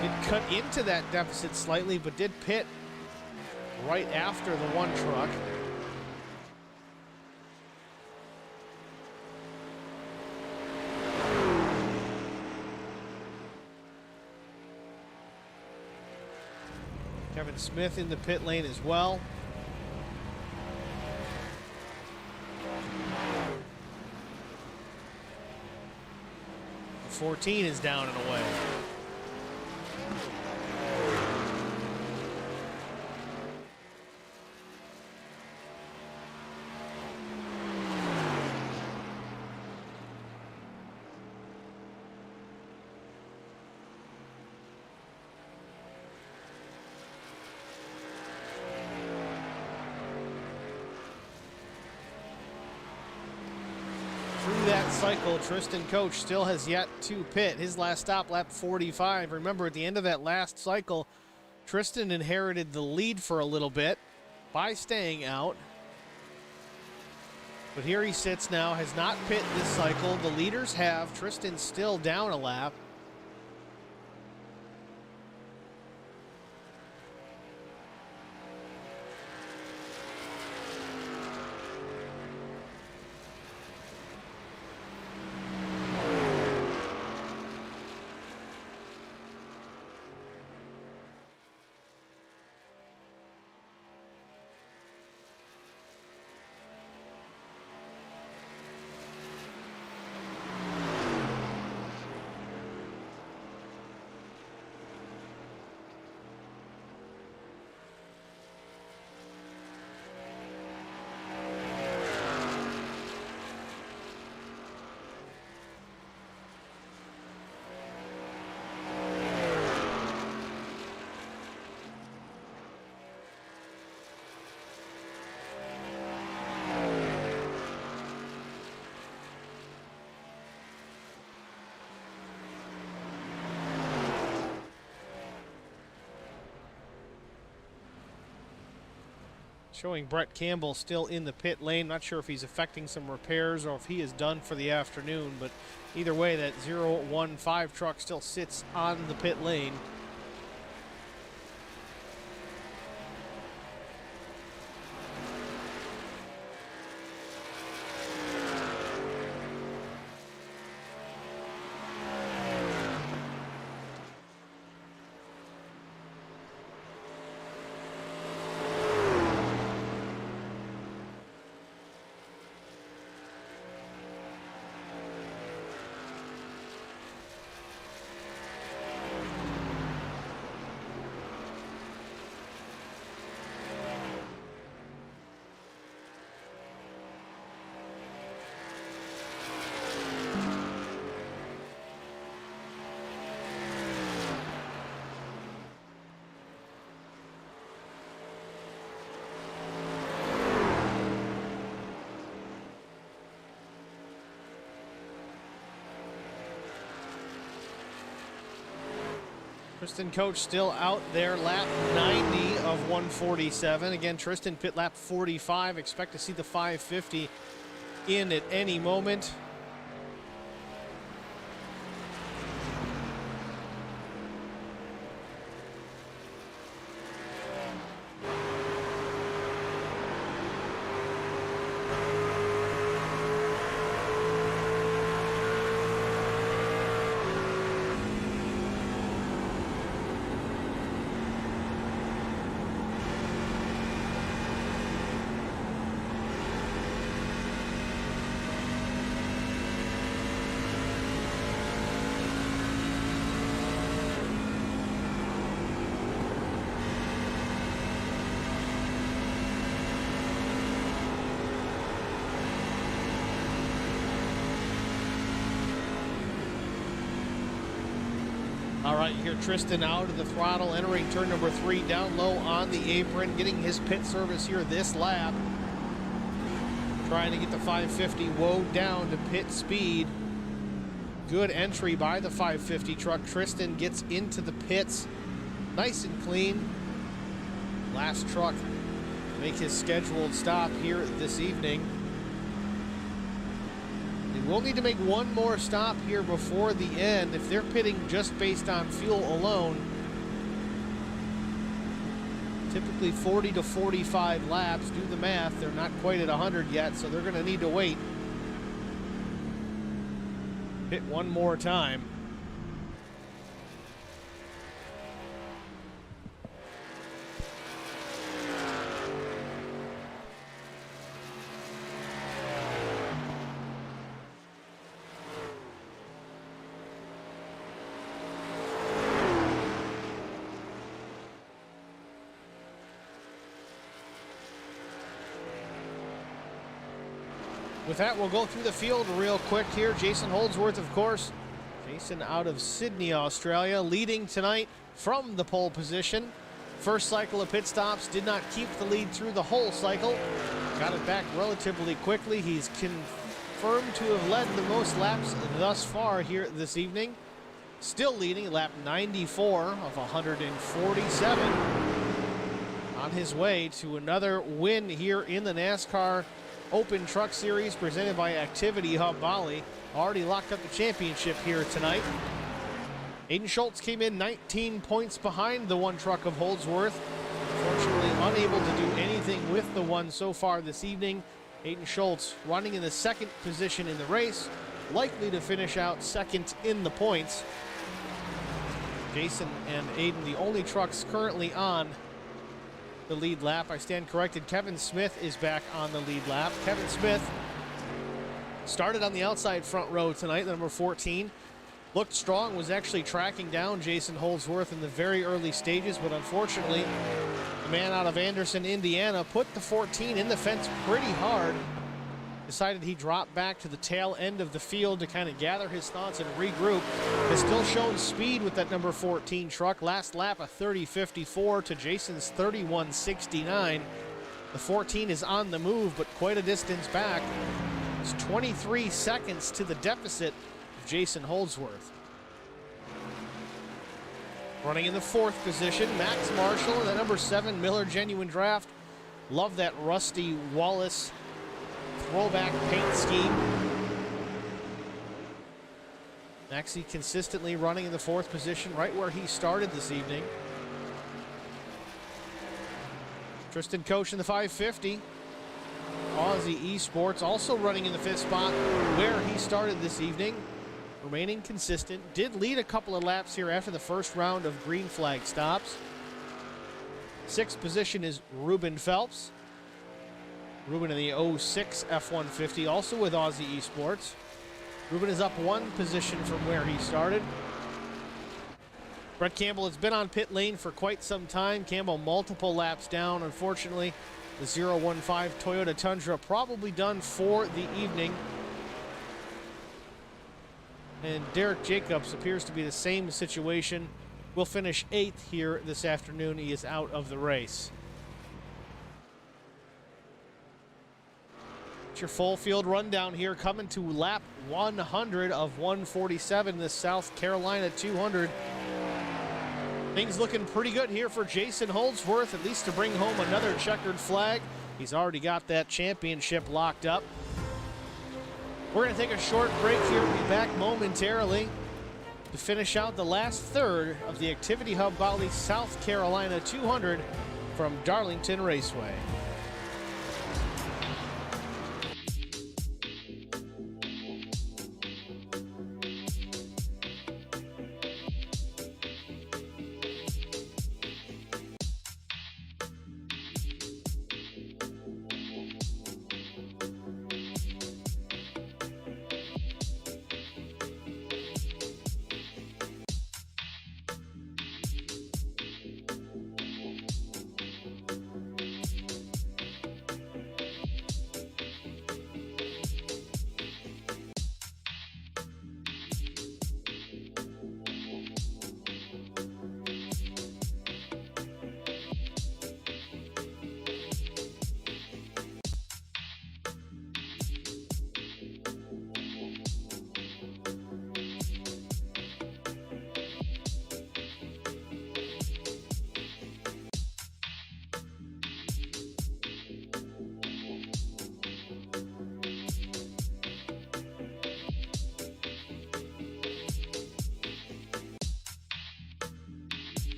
did cut into that deficit slightly, but did pit right after the one truck. Kevin Smith in the pit lane as well. The 14 is down and away. Cycle, Tristan Coach still has yet to pit. His last stop, lap 45. Remember, at the end of that last cycle, Tristan inherited the lead for a little bit by staying out. But here he sits now, has not pit this cycle. The leaders have. Tristan's still down a lap. Showing Brett Campbell still in the pit lane. Not sure if he's affecting some repairs or if he is done for the afternoon, but either way, that 015 truck still sits on the pit lane. Tristan Coach still out there, lap 90 of 147. Again, Tristan pit lap 45. Expect to see the 550 in at any moment. All right, you hear Tristan out of the throttle, entering turn number 3, down low on the apron, getting his pit service here this lap. Trying to get the 550 woed down to pit speed. Good entry by the 550 truck. Tristan gets into the pits nice and clean. Last truck to make his scheduled stop here this evening. We'll need to make one more stop here before the end. If they're pitting just based on fuel alone, typically 40 to 45 laps. Do the math. They're not quite at 100 yet, so they're going to need to wait. Pit one more time. With that, we'll go through the field real quick here. Jason Holdsworth, of course. Jason out of Sydney, Australia, leading tonight from the pole position. First cycle of pit stops, did not keep the lead through the whole cycle. Got it back relatively quickly. He's confirmed to have led the most laps thus far here this evening. Still leading lap 94 of 147. On his way to another win here in the NASCAR Open Truck Series presented by Activity Hub Bali. Already locked up the championship here tonight. Aiden Schultz came in 19 points behind the one truck of Holdsworth. Unfortunately unable to do anything with the one so far this evening. Aiden Schultz running in the second position in the race, likely to finish out second in the points. Jason and Aiden, the only trucks currently on the lead lap. I stand corrected. Kevin Smith is back on the lead lap. Kevin Smith started on the outside front row tonight, number 14. Looked strong, was actually tracking down Jason Holdsworth in the very early stages, but unfortunately, the man out of Anderson, Indiana, put the 14 in the fence pretty hard. Decided he dropped back to the tail end of the field to kind of gather his thoughts and regroup. Has still shown speed with that number 14 truck. Last lap a 30.54 to Jason's 31.69. The 14 is on the move, but quite a distance back. It's 23 seconds to the deficit of Jason Holdsworth. Running in the fourth position, Max Marshall, and the number 7 Miller Genuine Draft. Love that Rusty Wallace throwback paint scheme. Maxey consistently running in the 4th position, right where he started this evening. Tristan Koch in the 550. Aussie Esports also running in the 5th spot where he started this evening. Remaining consistent. Did lead a couple of laps here after the first round of green flag stops. 6th position is Ruben Phelps. Ruben in the 06 F-150, also with Aussie Esports. Ruben is up 1 position from where he started. Brett Campbell has been on pit lane for quite some time. Campbell multiple laps down. Unfortunately, the 015 Toyota Tundra probably done for the evening. And Derek Jacobs appears to be the same situation. Will finish 8th here this afternoon. He is out of the race. It's your full field rundown here, coming to lap 100 of 147, this South Carolina 200. Things looking pretty good here for Jason Holdsworth, at least to bring home another checkered flag. He's already got that championship locked up. We're going to take a short break here. We'll be back momentarily to finish out the last third of the Activity Hub Bali South Carolina 200 from Darlington Raceway.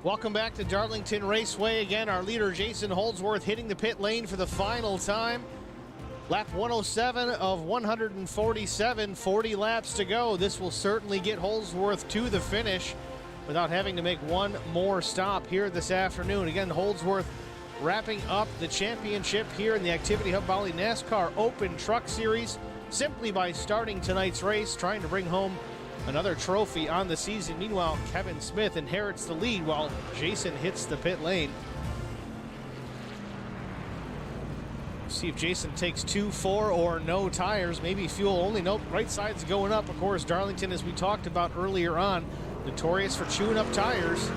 Welcome back to Darlington Raceway. Again, our leader Jason Holdsworth hitting the pit lane for the final time. Lap 107 of 147, 40 laps to go. This will certainly get Holdsworth to the finish without having to make one more stop here this afternoon. Again, Holdsworth wrapping up the championship here in the Activity Hub Valley NASCAR Open Truck Series simply by starting tonight's race, trying to bring home another trophy on the season. Meanwhile, Kevin Smith inherits the lead while Jason hits the pit lane. See if Jason takes 2, 4, or no tires. Maybe fuel only. Nope, right side's going up. Of course, Darlington, as we talked about earlier on, notorious for chewing up tires.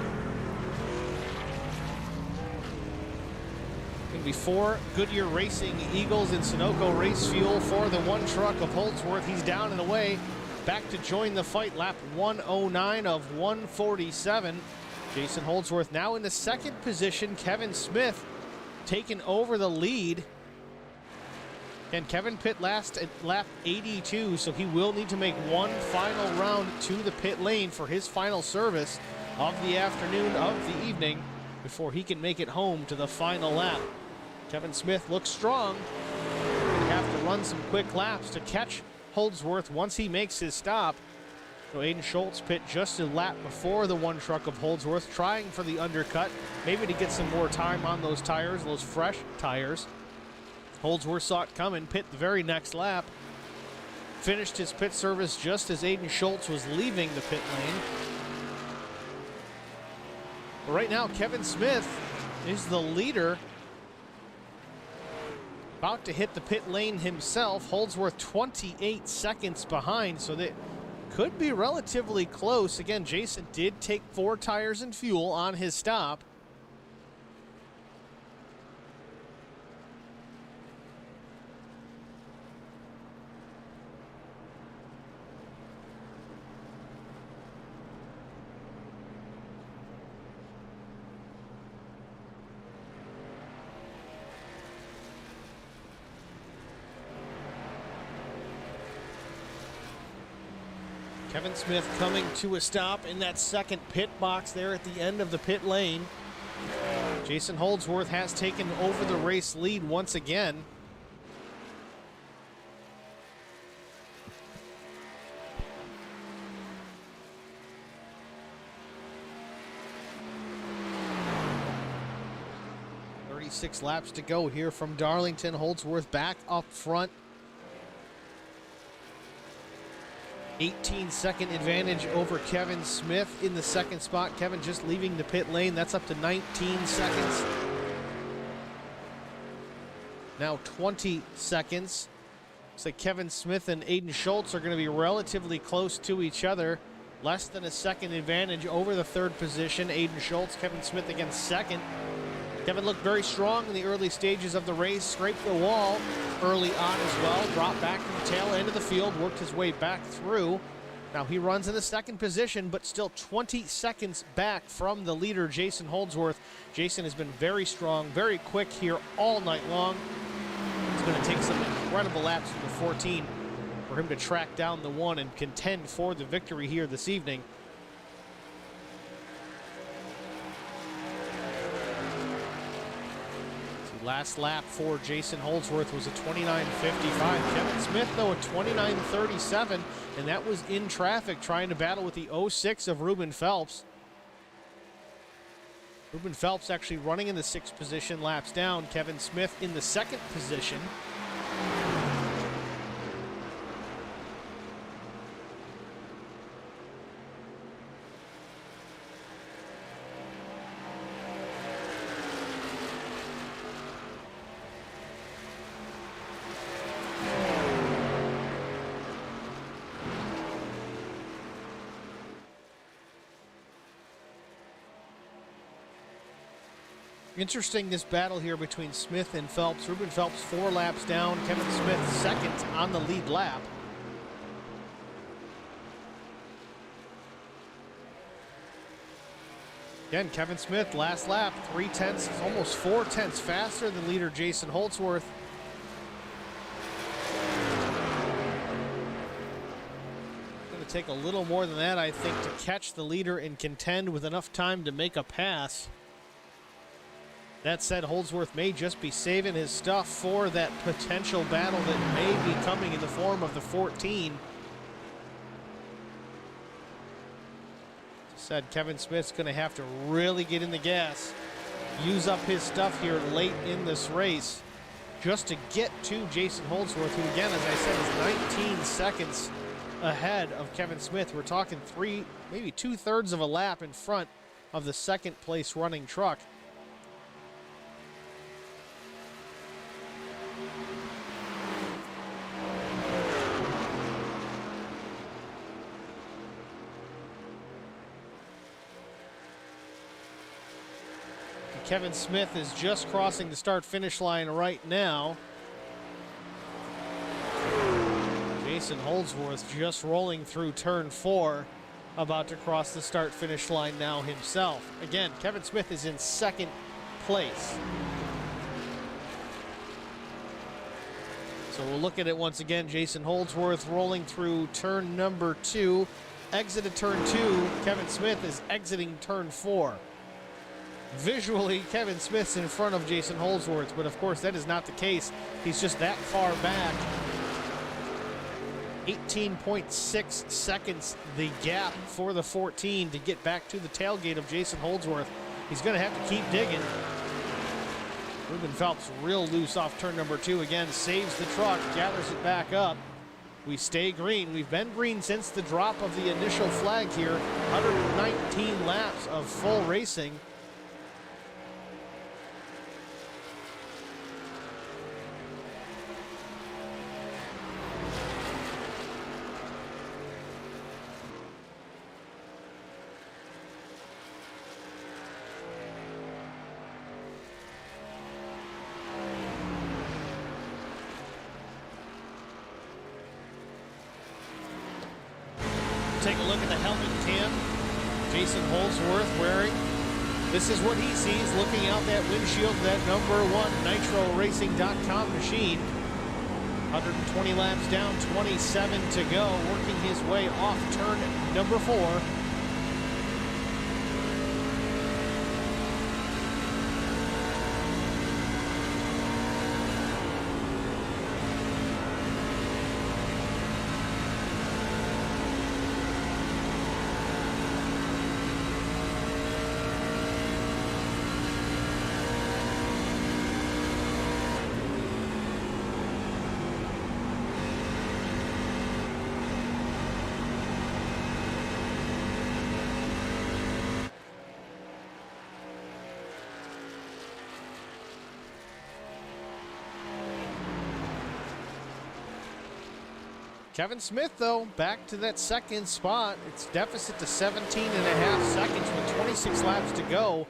Going to be 4 Goodyear Racing Eagles in Sunoco race fuel for the one truck of Holdsworth. He's down and away. Back to join the fight, lap 109 of 147. Jason Holdsworth now in the second position. Kevin Smith taking over the lead. And Kevin pit last at lap 82, so he will need to make one final round to the pit lane for his final service of the afternoon, of the evening, before he can make it home to the final lap. Kevin Smith looks strong. He'll have to run some quick laps to catch Holdsworth once he makes his stop. So Aiden Schultz pit just a lap before the one truck of Holdsworth, trying for the undercut, maybe to get some more time on those tires, those fresh tires. Holdsworth saw it coming, pit the very next lap. Finished his pit service just as Aiden Schultz was leaving the pit lane. But right now, Kevin Smith is the leader. About to hit the pit lane himself. Holdsworth 28 seconds behind, so that could be relatively close. Again, Jason did take 4 tires and fuel on his stop. Kevin Smith coming to a stop in that second pit box there at the end of the pit lane. Jason Holdsworth has taken over the race lead once again. .36 laps to go here from Darlington. Holdsworth back up front. 18-second advantage over Kevin Smith in the second spot. Kevin just leaving the pit lane. That's up to 19 seconds. Now 20 seconds. Looks like Kevin Smith and Aiden Schultz are going to be relatively close to each other. Less than a second advantage over the third position. Aiden Schultz, Kevin Smith against second. Kevin looked very strong in the early stages of the race, scraped the wall early on as well, dropped back to the tail end of the field, worked his way back through. Now he runs in the second position, but still 20 seconds back from the leader, Jason Holdsworth. Jason has been very strong, very quick here all night long. It's going to take some incredible laps from the 14 for him to track down the 1 and contend for the victory here this evening. Last lap for Jason Holdsworth was a 29.55. Kevin Smith, though, a 29.37, and that was in traffic trying to battle with the 06 of Ruben Phelps. Ruben Phelps actually running in the 6th position, laps down. Kevin Smith in the 2nd position. Interesting, this battle here between Smith and Phelps. Ruben Phelps 4 laps down. Kevin Smith second on the lead lap. Again, Kevin Smith last lap, 3/10, almost 4/10 faster than leader Jason Holdsworth. Going to take a little more than that, I think, to catch the leader and contend with enough time to make a pass. That said, Holdsworth may just be saving his stuff for that potential battle that may be coming in the form of the 14. Said Kevin Smith's going to have to really get in the gas, use up his stuff here late in this race just to get to Jason Holdsworth, who again, as I said, is 19 seconds ahead of Kevin Smith. We're talking maybe 2/3 of a lap in front of the second place running truck. Kevin Smith is just crossing the start-finish line right now. Jason Holdsworth just rolling through turn 4, about to cross the start-finish line now himself. Again, Kevin Smith is in second place. So we'll look at it once again. Jason Holdsworth rolling through turn number 2. Exited turn 2. Kevin Smith is exiting turn 4. Visually, Kevin Smith's in front of Jason Holdsworth, but of course that is not the case. He's just that far back. 18.6 seconds the gap for the 14 to get back to the tailgate of Jason Holdsworth. He's going to have to keep digging. Ruben Phelps real loose off turn number 2. Again, saves the truck, gathers it back up. We stay green. We've been green since the drop of the initial flag here. 119 laps of full racing. Take a look at the helmet cam Jason Holdsworth wearing. This is what he sees looking out that windshield of that #1 NitroRacing.com machine. 120 laps down, 27 to go, working his way off turn number 4. Kevin Smith, though, back to that second spot. It's deficit to 17.5 seconds with 26 laps to go.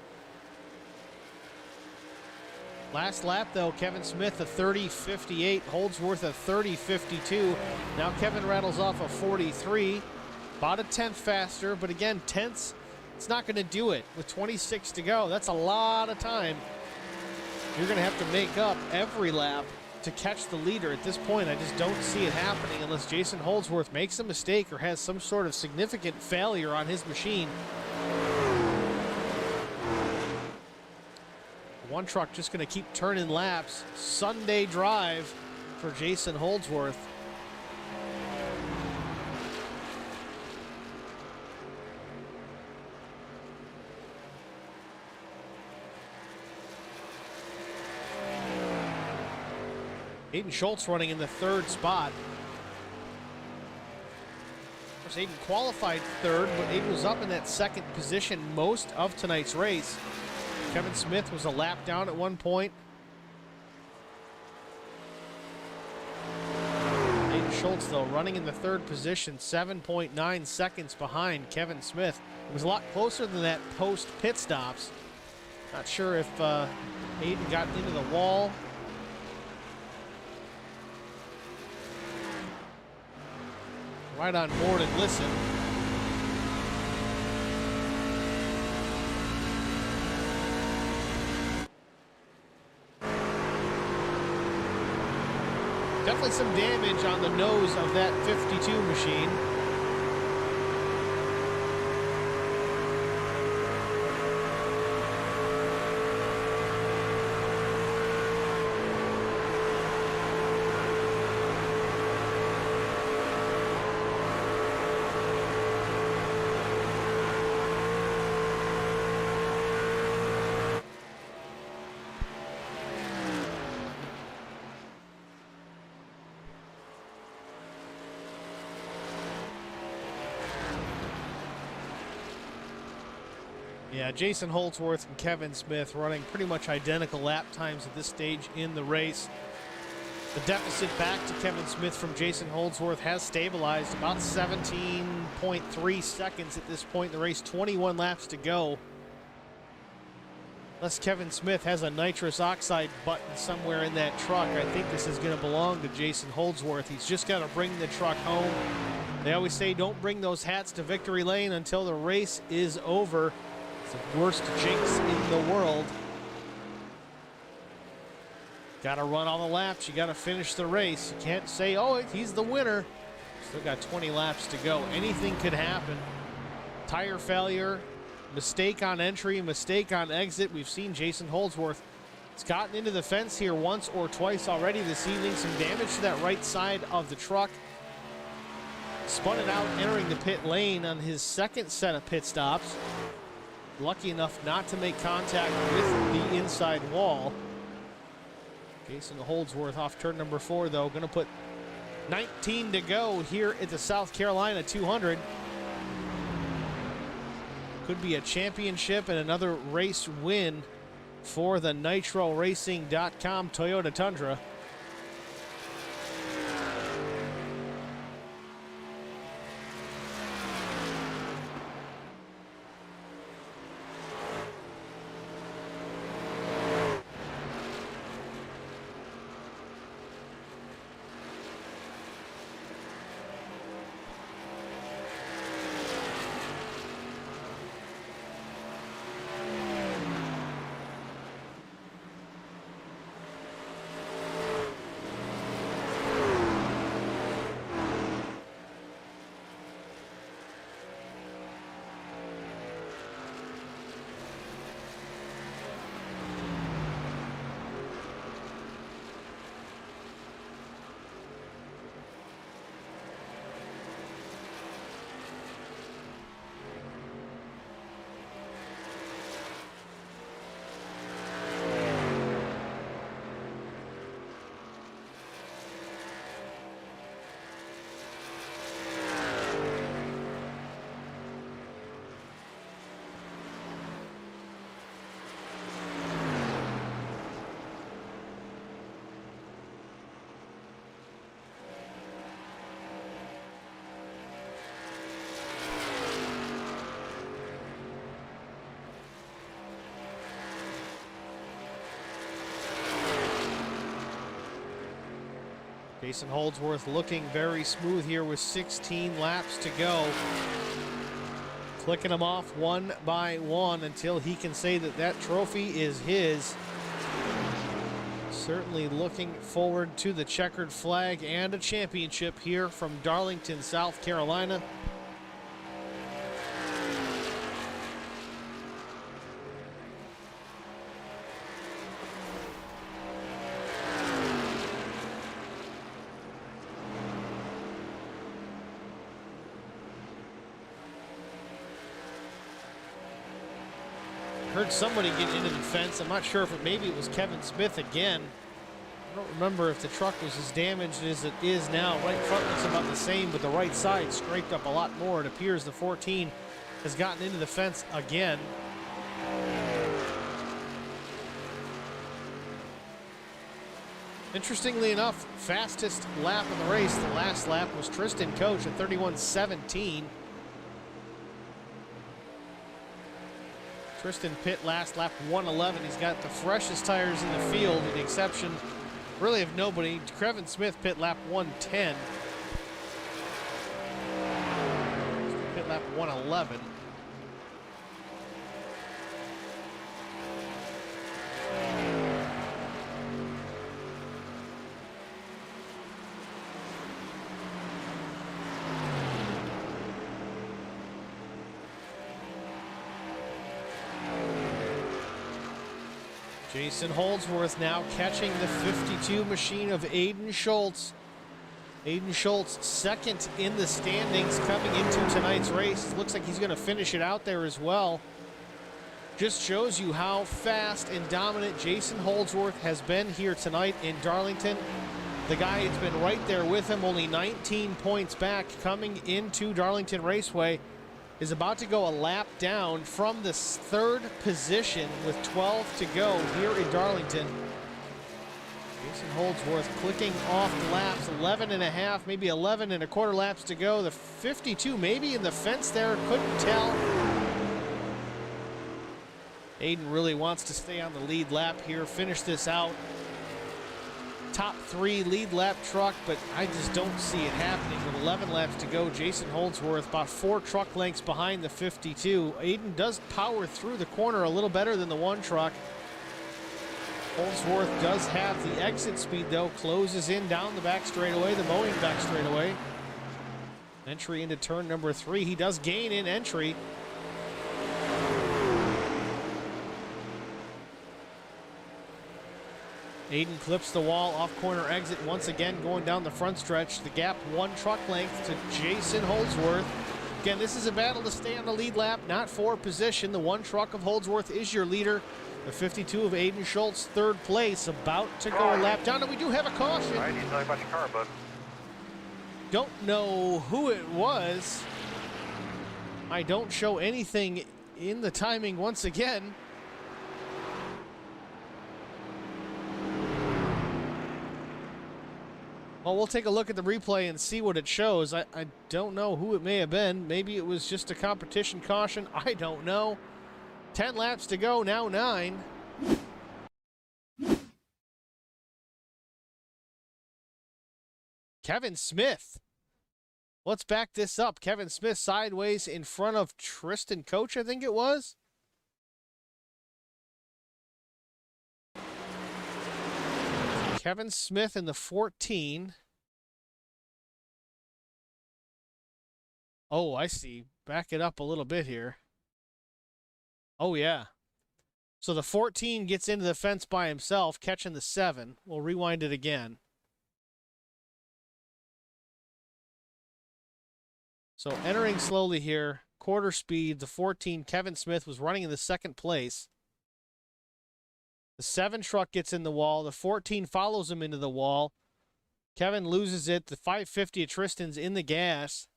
Last lap, though, Kevin Smith a 30.58, Holdsworth a 30.52. Now Kevin rattles off a 43, about a tenth faster, but again, tenths, it's not going to do it. With 26 to go, that's a lot of time. You're going to have to make up every lap to catch the leader. At this point, I just don't see it happening unless Jason Holdsworth makes a mistake or has some sort of significant failure on his machine. One truck just going to keep turning laps. Sunday drive for Jason Holdsworth. Aiden Schultz running in the third spot. Of course, Aiden qualified third, but Aiden was up in that second position most of tonight's race. Kevin Smith was a lap down at one point. Aiden Schultz, though, running in the third position, 7.9 seconds behind Kevin Smith. It was a lot closer than that post pit stops. Not sure if Aiden got into the wall. Right on board and listen. Definitely some damage on the nose of that 52 machine. Yeah, Jason Holdsworth and Kevin Smith running pretty much identical lap times at this stage in the race. The deficit back to Kevin Smith from Jason Holdsworth has stabilized about 17.3 seconds at this point in the race, 21 laps to go. Unless Kevin Smith has a nitrous oxide button somewhere in that truck, I think this is going to belong to Jason Holdsworth. He's just got to bring the truck home. They always say don't bring those hats to victory lane until the race is over. It's the worst jinx in the world. Got to run all the laps. You got to finish the race. You can't say, oh, he's the winner. Still got 20 laps to go. Anything could happen. Tire failure, mistake on entry, mistake on exit. We've seen Jason Holdsworth. It's gotten into the fence here once or twice already this evening. Some damage to that right side of the truck. Spun it out entering the pit lane on his second set of pit stops. Lucky enough not to make contact with the inside wall. Jason Holdsworth off turn number 4, though. Going to put 19 to go here at the South Carolina 200. Could be a championship and another race win for the NitroRacing.com Toyota Tundra. Jason Holdsworth looking very smooth here with 16 laps to go. Clicking them off one by one until he can say that that trophy is his. Certainly looking forward to the checkered flag and a championship here from Darlington, South Carolina. Heard somebody get into the fence. I'm not sure if maybe it was Kevin Smith again. I don't remember if the truck was as damaged as it is now. Right front looks about the same, but the right side scraped up a lot more. It appears the 14 has gotten into the fence again. Interestingly enough, fastest lap in the race, the last lap, was Tristan Coach at 31:17. Tristan pit last lap 111. He's got the freshest tires in the field, with the exception really of nobody. Kevin Smith pit lap 110. Pit lap 111. Jason Holdsworth now catching the 52 machine of Aiden Schultz. Aiden Schultz second in the standings coming into tonight's race. Looks like he's going to finish it out there as well. Just shows you how fast and dominant Jason Holdsworth has been here tonight in Darlington. The guy has been right there with him, only 19 points back coming into Darlington Raceway. is about to go a lap down from the third position with 12 to go here in Darlington. Jason Holdsworth clicking off the laps, 11 and a half, maybe 11 and a quarter laps to go. The 52 maybe in the fence there, couldn't tell. Aiden really wants to stay on the lead lap here, finish this out. Top 3 lead lap truck, but I just don't see it happening with 11 laps to go. Jason Holdsworth about 4 truck lengths behind the 52. Aiden does power through the corner a little better than the one truck. Holdsworth does have the exit speed though, closes in down the back straightaway, the mowing back straightaway. Entry into turn number 3, he does gain in entry. Aiden clips the wall, off corner exit once again going down the front stretch. The gap 1 truck length to Jason Holdsworth. Again, this is a battle to stay on the lead lap, not for position. The 1 truck of Holdsworth is your leader. The 52 of Aiden Schultz, 3rd place, about to go a lap down. And we do have a caution. I need to tell you about your car, bud. Don't know who it was. I don't show anything in the timing once again. Well, we'll take a look at the replay and see what it shows. I don't know who it may have been. Maybe it was just a competition caution. I don't know. 10 laps to go, now 9. Kevin Smith. Let's back this up. Kevin Smith sideways in front of Tristan Coach, I think it was. Kevin Smith in the 14. Oh, I see. Back it up a little bit here. Oh, yeah. So the 14 gets into the fence by himself, catching the 7. We'll rewind it again. So entering slowly here, quarter speed, the 14, Kevin Smith was running in the 2nd place. The 7 truck gets in the wall. The 14 follows him into the wall. Kevin loses it. The 550 of Tristan's in the gas.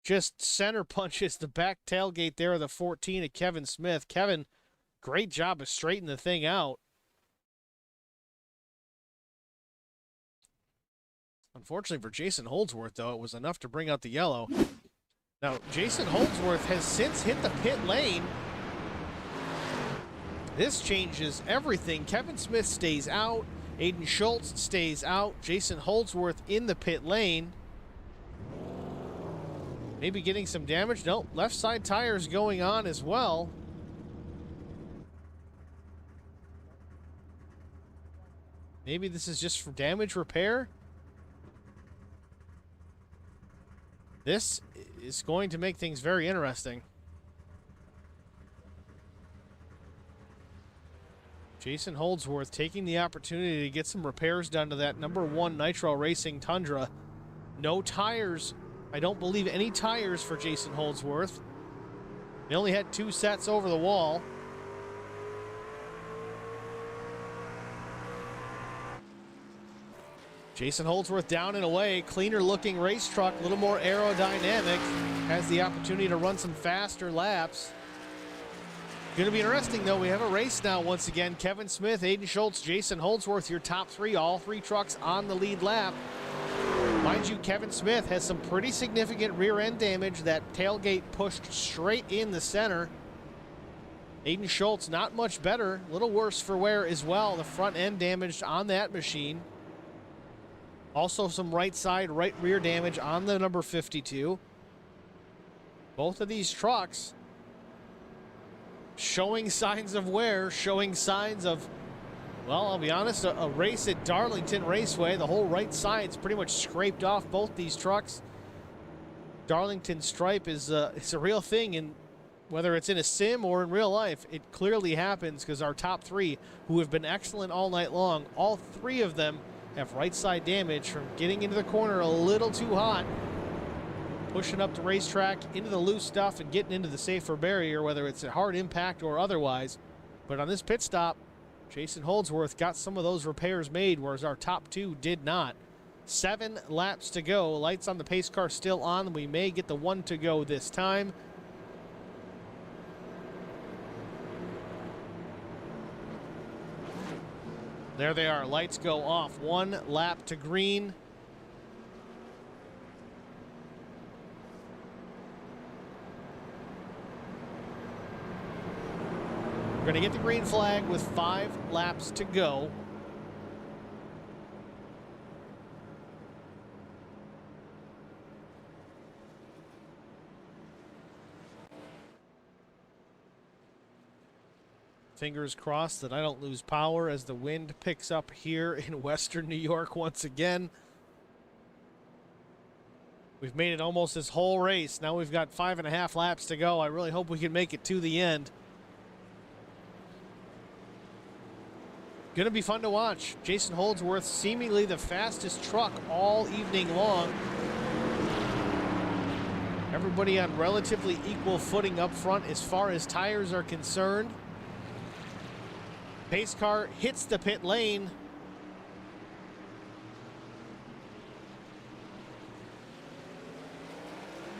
Just center punches the back tailgate there of the 14 of Kevin Smith. Kevin, great job of straightening the thing out. Unfortunately for Jason Holdsworth, though, it was enough to bring out the yellow. Now, Jason Holdsworth has since hit the pit lane. This changes everything. Kevin Smith stays out. Aiden Schultz stays out. Jason Holdsworth in the pit lane. Maybe getting some damage. No, left side tires going on as well. Maybe this is just for damage repair. This is going to make things very interesting. Jason Holdsworth taking the opportunity to get some repairs done to that #1 Nitro Racing Tundra. No tires. I don't believe any tires for Jason Holdsworth. They only had 2 sets over the wall. Jason Holdsworth down and away. Cleaner looking race truck, a little more aerodynamic. Has the opportunity to run some faster laps. Going to be interesting, though. We have a race now once again. Kevin Smith, Aiden Schultz, Jason Holdsworth, your top 3. All 3 trucks on the lead lap. Mind you, Kevin Smith has some pretty significant rear end damage. That tailgate pushed straight in the center. Aiden Schultz, not much better. A little worse for wear as well. The front end damaged on that machine. Also some right side, right rear damage on the number 52. Both of these trucks showing signs of wear, showing signs of, well, I'll be honest, a race at Darlington Raceway. The whole right side's pretty much scraped off both these trucks. Darlington stripe is it's a real thing, and whether it's in a sim or in real life, it clearly happens because our top 3, who have been excellent all night long, all 3 of them have right side damage from getting into the corner a little too hot, pushing up the racetrack into the loose stuff and getting into the safer barrier, whether it's a hard impact or otherwise. But on this pit stop, Jason Holdsworth got some of those repairs made, whereas our top 2 did not. 7 laps to go. Lights on the pace car still on. We may get the 1 to go this time. There they are. Lights go off. 1 lap to green. We're going to get the green flag with 5 laps to go. Fingers crossed that I don't lose power as the wind picks up here in western New York once again. We've made it almost this whole race. Now we've got 5.5 laps to go. I really hope we can make it to the end. Going to be fun to watch. Jason Holdsworth, seemingly the fastest truck all evening long. Everybody on relatively equal footing up front as far as tires are concerned. Pace car hits the pit lane.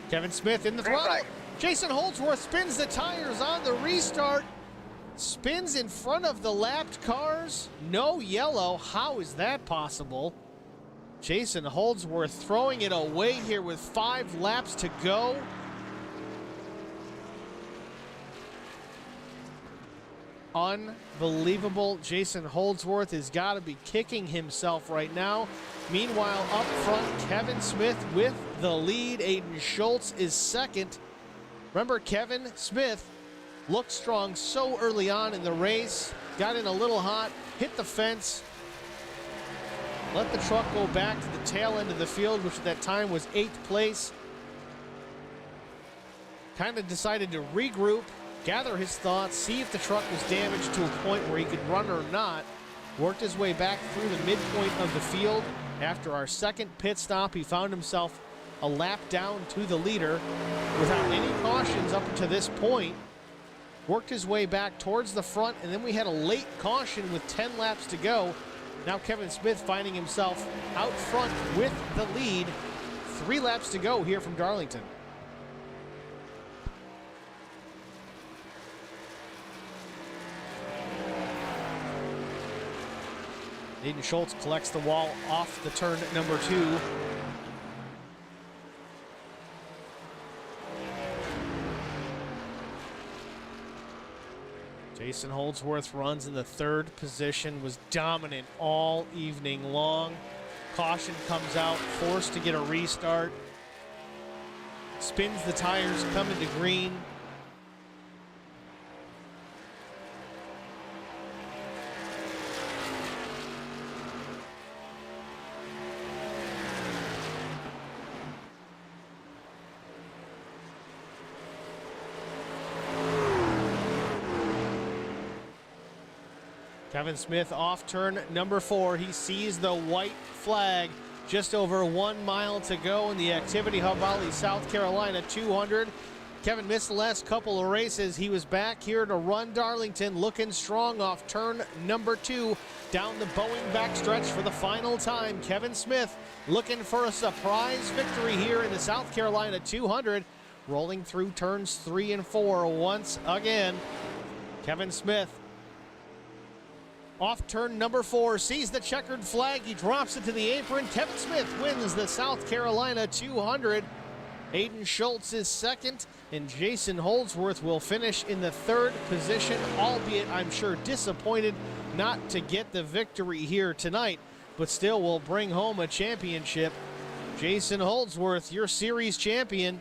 Kevin Smith in the throttle. Jason Holdsworth spins the tires on the restart. Spins in front of the lapped cars. No yellow. How is that possible? Jason Holdsworth throwing it away here with 5 laps to go. Unbelievable. Jason Holdsworth has got to be kicking himself right now. Meanwhile, up front, Kevin Smith with the lead. Aiden Schultz is second. Remember, Kevin Smith looked strong so early on in the race. Got in a little hot, hit the fence. Let the truck go back to the tail end of the field, which at that time was 8th place. Kind of decided to regroup, gather his thoughts, see if the truck was damaged to a point where he could run or not. Worked his way back through the midpoint of the field. After our second pit stop, he found himself a lap down to the leader without any cautions up to this point. Worked his way back towards the front, and then we had a late caution with 10 laps to go. Now Kevin Smith finding himself out front with the lead. 3 laps to go here from Darlington. Aiden Schultz collects the wall off the turn number 2. Jason Holdsworth runs in the 3rd position, was dominant all evening long. Caution comes out, forced to get a restart. Spins the tires, coming to green. Kevin Smith off turn number 4. He sees the white flag. Just over 1 mile to go in the Activity Hub Valley, South Carolina 200. Kevin missed the last couple of races. He was back here to run Darlington, looking strong off turn number 2. Down the Boeing backstretch for the final time. Kevin Smith looking for a surprise victory here in the South Carolina 200. Rolling through turns 3 and 4 once again. Kevin Smith off turn number 4, sees the checkered flag. He drops it to the apron. Kevin Smith wins the South Carolina 200. Aiden Schultz is second, and Jason Holdsworth will finish in the 3rd position, albeit I'm sure disappointed not to get the victory here tonight, but still will bring home a championship. Jason Holdsworth, your series champion.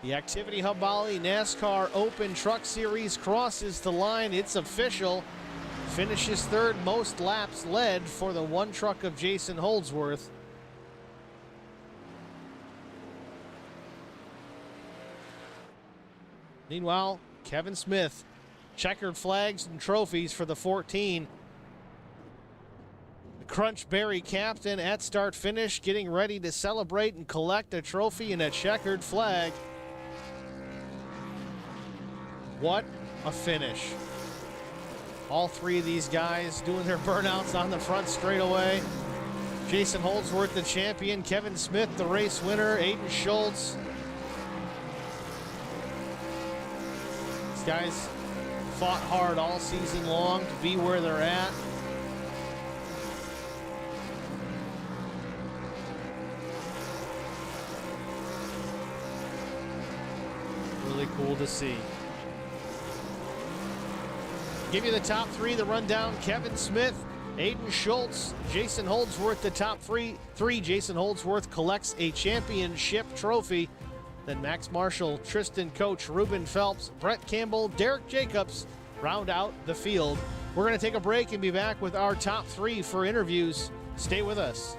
The Activity Hub Valley NASCAR Open Truck Series crosses the line. It's official. Finishes 3rd most laps led for the 1 truck of Jason Holdsworth. Meanwhile, Kevin Smith, checkered flags and trophies for the 14. The Crunch Berry captain at start finish, getting ready to celebrate and collect a trophy and a checkered flag. What a finish. All 3 of these guys doing their burnouts on the front straightaway. Jason Holdsworth, the champion. Kevin Smith, the race winner. Aiden Schultz. These guys fought hard all season long to be where they're at. Really cool to see. Give you the top three, the rundown. Kevin Smith, Aiden Schultz, Jason Holdsworth, the top three. Jason Holdsworth collects a championship trophy. Then Max Marshall, Tristan Coach, Ruben Phelps, Brett Campbell, Derek Jacobs round out the field. We're going to take a break and be back with our top three for interviews. Stay with us.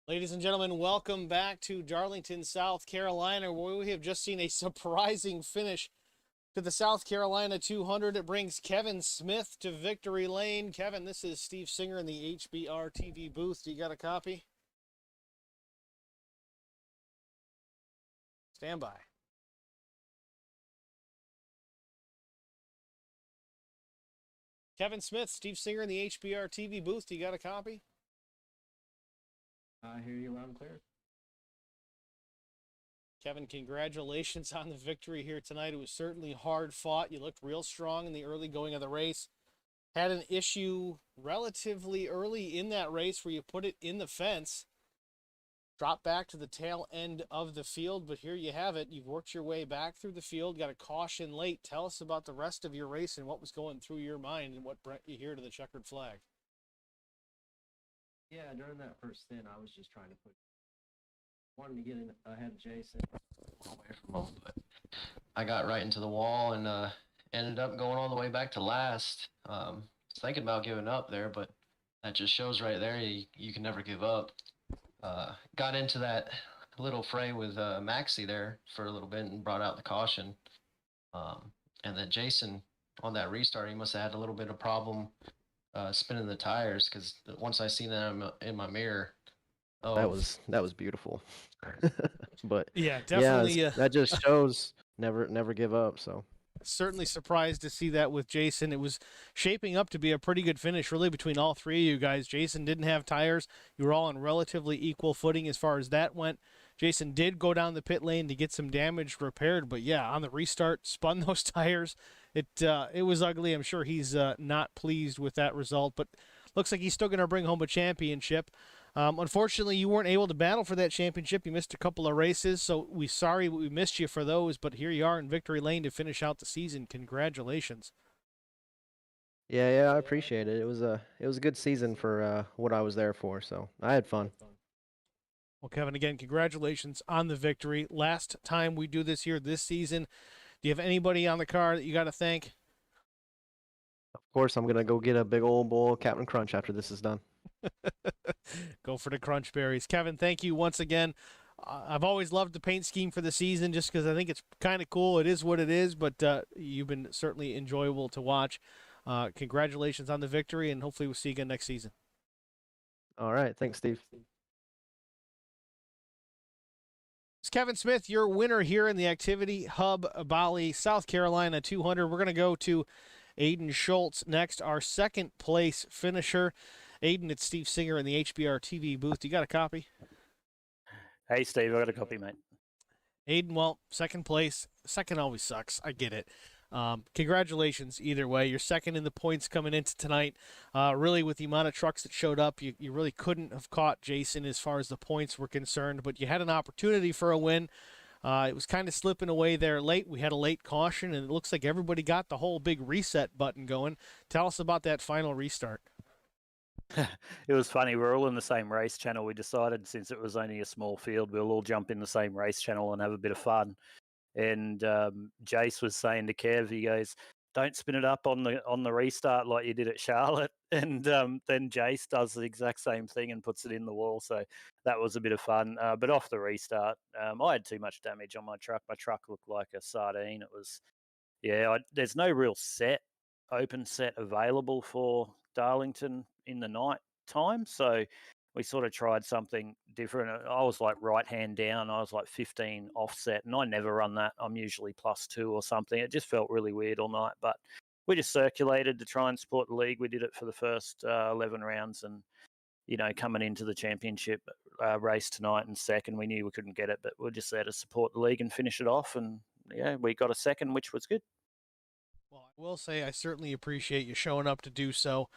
Ladies and gentlemen, welcome back to Darlington, South Carolina, where we have just seen a surprising finish to the South Carolina 200. It brings Kevin Smith to victory lane. Kevin, this is Steve Singer in the HBR TV booth. Do you got a copy? Stand by. Kevin Smith, Steve Singer in the HBR TV booth. Do you got a copy? I hear you loud and clear. Kevin, congratulations on the victory here tonight. It was certainly hard fought. You looked real strong in the early going of the race. Had an issue relatively early in that race where you put it in the fence. Dropped back to the tail end of the field, but here you have it. You've worked your way back through the field, got a caution late. Tell us about the rest of your race and what was going through your mind and what brought you here to the checkered flag. Yeah, during that first stint, I was just trying to wanted to get in ahead of Jason, away from him, but I got right into the wall and ended up going all the way back to last. Was thinking about giving up there, but that just shows right there you can never give up. Got into that little fray with Maxie there for a little bit and brought out the caution. And then Jason, on that restart, he must have had a little bit of problem spinning the tires, because once I seen that in my mirror, oh, that was beautiful. But yeah, definitely. that just shows never give up. So Certainly surprised to see that with Jason. It was shaping up to be a pretty good finish, really, between all three of you guys. Jason didn't have tires. You were all on relatively equal footing as far as that went. Jason did go down the pit lane to get some damage repaired, but yeah, on the restart, spun those tires. It was ugly. I'm sure he's not pleased with that result, but looks like he's still going to bring home a championship. Unfortunately, you weren't able to battle for that championship. You missed a couple of races, so we missed you for those. But here you are in victory lane to finish out the season. Congratulations! Yeah, I appreciate it. It was a good season for what I was there for, so I had fun. Well, Kevin, again, congratulations on the victory. Last time we do this here this season. Do you have anybody on the car that you got to thank? Of course, I'm gonna go get a big old bowl of Captain Crunch after this is done. Go for the crunch berries. Kevin, thank you once again. I've always loved the paint scheme for the season just because I think it's kind of cool. It is what it is, but you've been certainly enjoyable to watch. Congratulations on the victory, and hopefully we'll see you again next season. All right, thanks, Steve. It's Kevin Smith, your winner here in the Activity Hub Bali, South Carolina 200. We're going to go to Aiden Schultz next, our second place finisher. Aiden, it's Steve Singer in the HBR TV booth. You got a copy? Hey, Steve, I got a copy, mate. Aiden, well, second place. Second always sucks. I get it. Congratulations either way. You're second in the points coming into tonight. Really, with the amount of trucks that showed up, you really couldn't have caught Jason as far as the points were concerned, but you had an opportunity for a win. It was kind of slipping away there late. We had a late caution, and it looks like everybody got the whole big reset button going. Tell us about that final restart. It was funny. We're all in the same race channel. We decided since it was only a small field, we'll all jump in the same race channel and have a bit of fun. And Jace was saying to Kev, he goes, "Don't spin it up on the restart like you did at Charlotte." And then Jace does the exact same thing and puts it in the wall. So that was a bit of fun. But off the restart, I had too much damage on my truck. My truck looked like a sardine. It was, there's no real open set available for Darlington in the night time. So we sort of tried something different. I was like right hand down. I was like 15 offset, and I never run that. I'm usually +2 or something. It just felt really weird all night. But we just circulated to try and support the league. We did it for the first 11 rounds, and coming into the championship race tonight and second, we knew we couldn't get it, but we're just there to support the league and finish it off. And yeah, we got a second, which was good. Well, I will say I certainly appreciate you showing up to do so.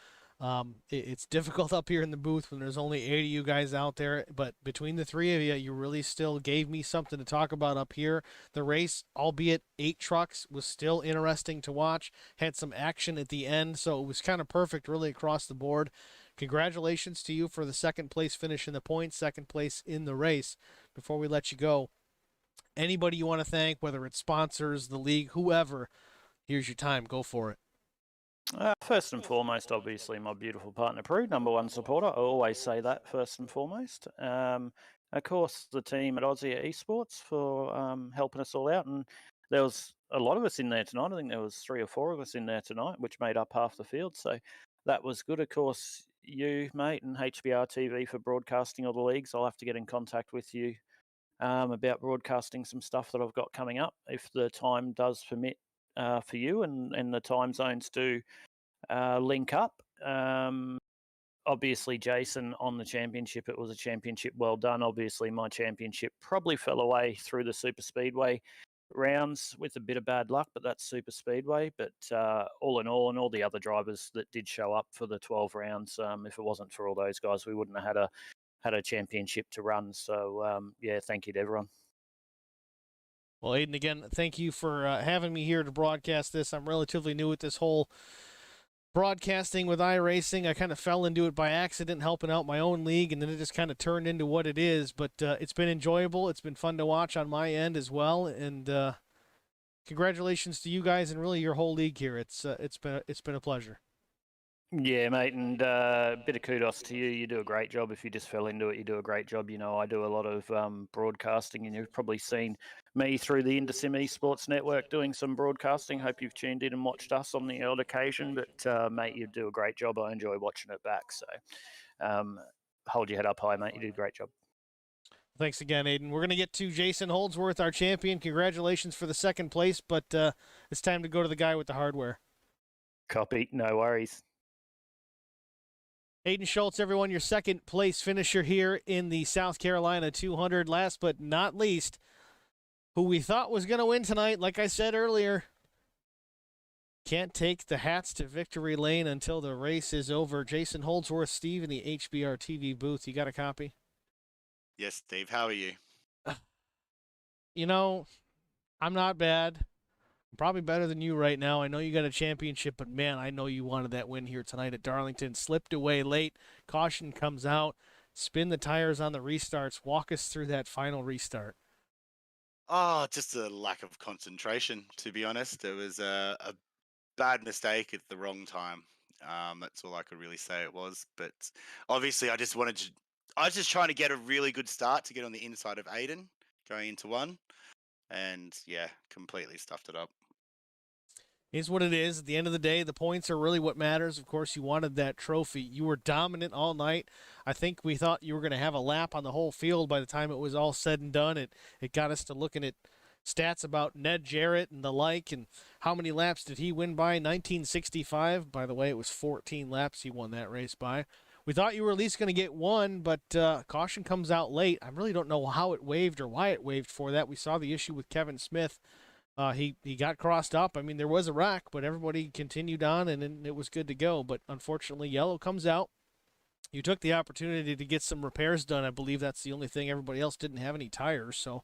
It's difficult up here in the booth when there's only 8 of you guys out there, but between the 3 of you, you really still gave me something to talk about up here. The race, albeit 8 trucks, was still interesting to watch, had some action at the end, so it was kind of perfect really across the board. Congratulations to you for the second place finish in the points, second place in the race. Before we let you go, anybody you want to thank, whether it's sponsors, the league, whoever, here's your time. Go for it. First and foremost, obviously, my beautiful partner, Prue, #1 supporter. I always say that first and foremost. Of course, the team at Aussie Esports for helping us all out. And there was a lot of us in there tonight. I think there was 3 or 4 of us in there tonight, which made up half the field. So that was good. Of course, you, mate, and HBR TV for broadcasting all the leagues. I'll have to get in contact with you about broadcasting some stuff that I've got coming up if the time does permit for you and the time zones do link up. Obviously, Jason, on the championship, it was a championship well done. Obviously, my championship probably fell away through the super speedway rounds with a bit of bad luck, but that's super speedway. But all in all, and all the other drivers that did show up for the 12 rounds, if it wasn't for all those guys, we wouldn't have had a championship to run. So thank you to everyone. Well, Aiden, again, thank you for having me here to broadcast this. I'm relatively new at this whole broadcasting with iRacing. I kind of fell into it by accident, helping out my own league, and then it just kind of turned into what it is. But it's been enjoyable. It's been fun to watch on my end as well. And congratulations to you guys and really your whole league here. It's been a pleasure. Yeah, mate, and a bit of kudos to you. You do a great job. If you just fell into it, you do a great job. I do a lot of broadcasting, and you've probably seen me through the Intersim Esports Network doing some broadcasting. Hope you've tuned in and watched us on the odd occasion. But, mate, you do a great job. I enjoy watching it back. So hold your head up high, mate. You do a great job. Thanks again, Aiden. We're going to get to Jason Holdsworth, our champion. Congratulations for the second place, but it's time to go to the guy with the hardware. Copy. No worries. Aiden Schultz, everyone, your second place finisher here in the South Carolina 200. Last but not least, who we thought was going to win tonight, like I said earlier, can't take the hats to victory lane until the race is over. Jason Holdsworth, Steve, in the HBR TV booth. You got a copy? Yes, Steve. How are you? You know, I'm not bad. I'm probably better than you right now. I know you got a championship, but man, I know you wanted that win here tonight at Darlington. Slipped away late. Caution comes out. Spin the tires on the restarts. Walk us through that final restart. Oh, just a lack of concentration, to be honest. It was a bad mistake at the wrong time. That's all I could really say it was. But obviously, I was just trying to get a really good start to get on the inside of Aiden going into one. And yeah, completely stuffed it up. Is what it is. At the end of the day, the points are really what matters. Of course, you wanted that trophy. You were dominant all night. I think we thought you were going to have a lap on the whole field by the time it was all said and done. It got us to looking at stats about Ned Jarrett and the like, and how many laps did he win by? 1965. By the way, it was 14 laps he won that race by. We thought you were at least going to get one, but caution comes out late. I really don't know how it waived or why it waived for that. We saw the issue with Kevin Smith. He got crossed up. I mean, there was a wreck, but everybody continued on, and it was good to go. But unfortunately, yellow comes out. You took the opportunity to get some repairs done. I believe that's the only thing. Everybody else didn't have any tires, so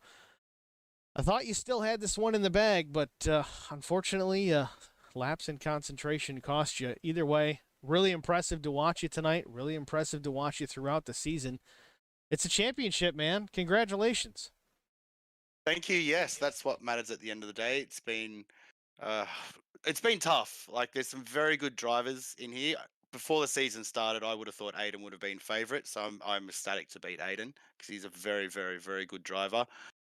I thought you still had this one in the bag, but unfortunately, lapse in concentration cost you. Either way, really impressive to watch you tonight. Really impressive to watch you throughout the season. It's a championship, man. Congratulations. Thank you. Yes, that's what matters at the end of the day. It's been tough. Like, there's some very good drivers in here. Before the season started, I would have thought Aiden would have been favourite, so I'm ecstatic to beat Aiden because he's a very, very, very good driver.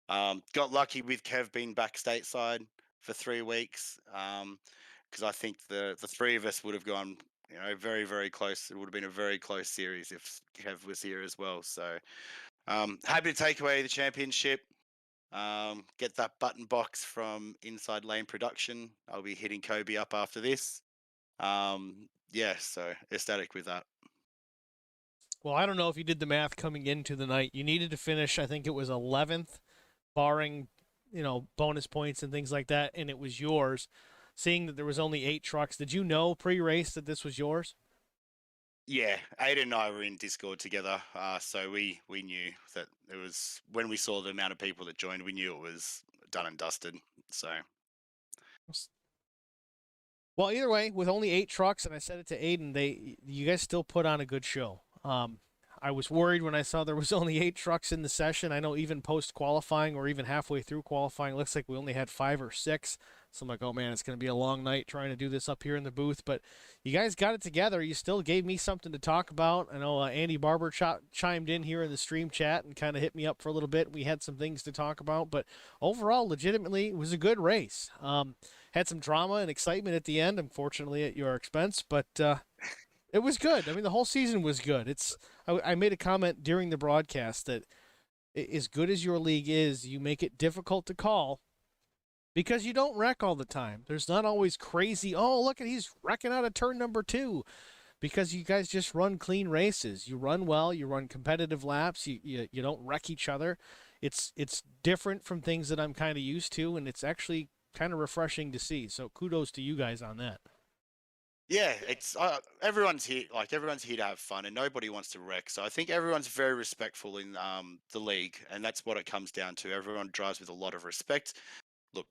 Got lucky with Kev being back stateside for 3 weeks because I think the three of us would have gone, very, very close. It would have been a very close series if Kev was here as well. So happy to take away the championship. Get that button box from Inside Lane Production. I'll be hitting Kobe up after this. So ecstatic with that. Well, I don't know if you did the math coming into the night. You needed to finish, I think it was 11th, barring, bonus points and things like that, and it was yours. Seeing that there was only 8 trucks, did you know pre-race that this was yours? Yeah, Aiden and I were in Discord together, so we knew that it was, when we saw the amount of people that joined, we knew it was done and dusted. So, well, either way, with only 8 trucks, and I said it to Aiden, you guys still put on a good show. I was worried when I saw there was only 8 trucks in the session. I know even post-qualifying or even halfway through qualifying, it looks like we only had 5 or 6. So I'm like, oh, man, it's going to be a long night trying to do this up here in the booth. But you guys got it together. You still gave me something to talk about. I know Andy Barber chimed in here in the stream chat and kind of hit me up for a little bit. We had some things to talk about. But overall, legitimately, it was a good race. Had some drama and excitement at the end, unfortunately, at your expense. But it was good. I mean, the whole season was good. I made a comment during the broadcast that as good as your league is, you make it difficult to call because you don't wreck all the time. There's not always crazy, oh, look at he's wrecking out of turn number 2, because you guys just run clean races. You run well, you run competitive laps, you don't wreck each other. It's different from things that I'm kind of used to, and it's actually kind of refreshing to see. So kudos to you guys on that. Yeah, it's everyone's here. Like, everyone's here to have fun, and nobody wants to wreck. So I think everyone's very respectful in the league, and that's what it comes down to. Everyone drives with a lot of respect. Look,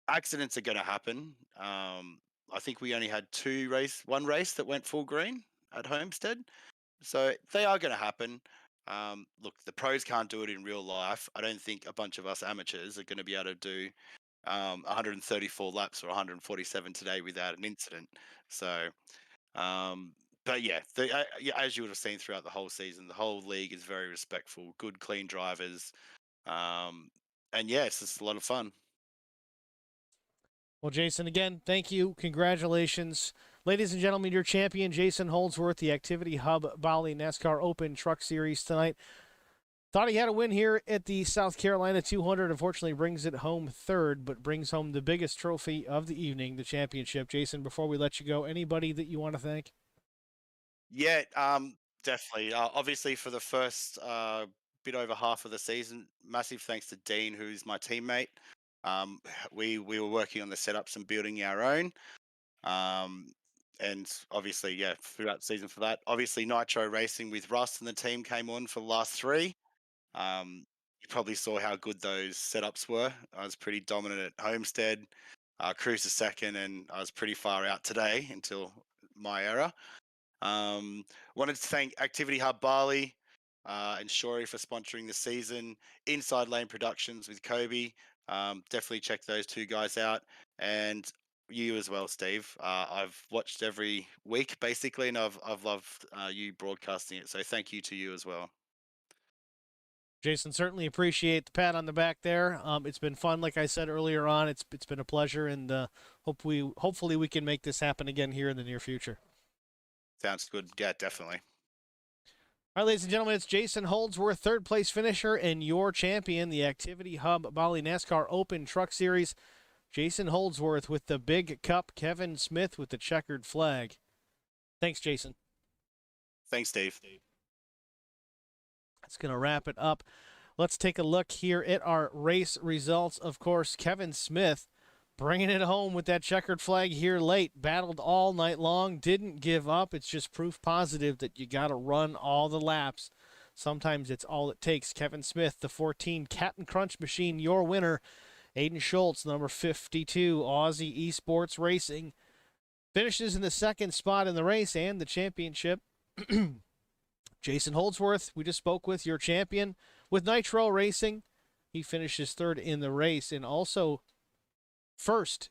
accidents are going to happen. I think we only had one race that went full green at Homestead, so they are going to happen. Look, the pros can't do it in real life. I don't think a bunch of us amateurs are going to be able to do 134 laps or 147 today without an incident. So, but yeah, as you would have seen throughout the whole season, the whole league is very respectful, good, clean drivers. And yeah, it's just a lot of fun. Well, Jason, again, thank you. Congratulations. Ladies and gentlemen, your champion, Jason Holdsworth, the Activity Hub Bali NASCAR Open Truck Series tonight. Thought he had a win here at the South Carolina 200. Unfortunately, brings it home third, but brings home the biggest trophy of the evening, the championship. Jason, before we let you go, anybody that you want to thank? Yeah, definitely. Obviously, for the first bit over half of the season, massive thanks to Dean, who's my teammate. We were working on the setups and building our own. And obviously, yeah, throughout the season for that. Obviously, Nitro Racing with Russ and the team came on for the last three. You probably saw how good those setups were. I was pretty dominant at Homestead, Cruise the second, and I was pretty far out today until my era. Wanted to thank Activity Hub Bali and Shori for sponsoring the season. Inside Lane Productions with Kobe. Definitely check those two guys out. And you as well, Steve. I've watched every week basically, and I've loved you broadcasting it. So thank you to you as well. Jason, certainly appreciate the pat on the back there. It's been fun, like I said earlier on. It's been a pleasure, and hopefully we can make this happen again here in the near future. Sounds good. Yeah, definitely. All right, ladies and gentlemen, it's Jason Holdsworth, third place finisher and your champion, the Activity Hub Bali NASCAR Open Truck Series. Jason Holdsworth with the big cup, Kevin Smith with the checkered flag. Thanks, Jason. Thanks, Steve. That's going to wrap it up. Let's take a look here at our race results. Of course, Kevin Smith bringing it home with that checkered flag here late. Battled all night long, didn't give up. It's just proof positive that you got to run all the laps. Sometimes it's all it takes. Kevin Smith, the 14 Captain Crunch Machine, your winner. Aiden Schultz, number 52, Aussie Esports Racing, finishes in the second spot in the race and the championship. Jason Holdsworth, we just spoke with, your champion with Nitro Racing. He finishes third in the race and also first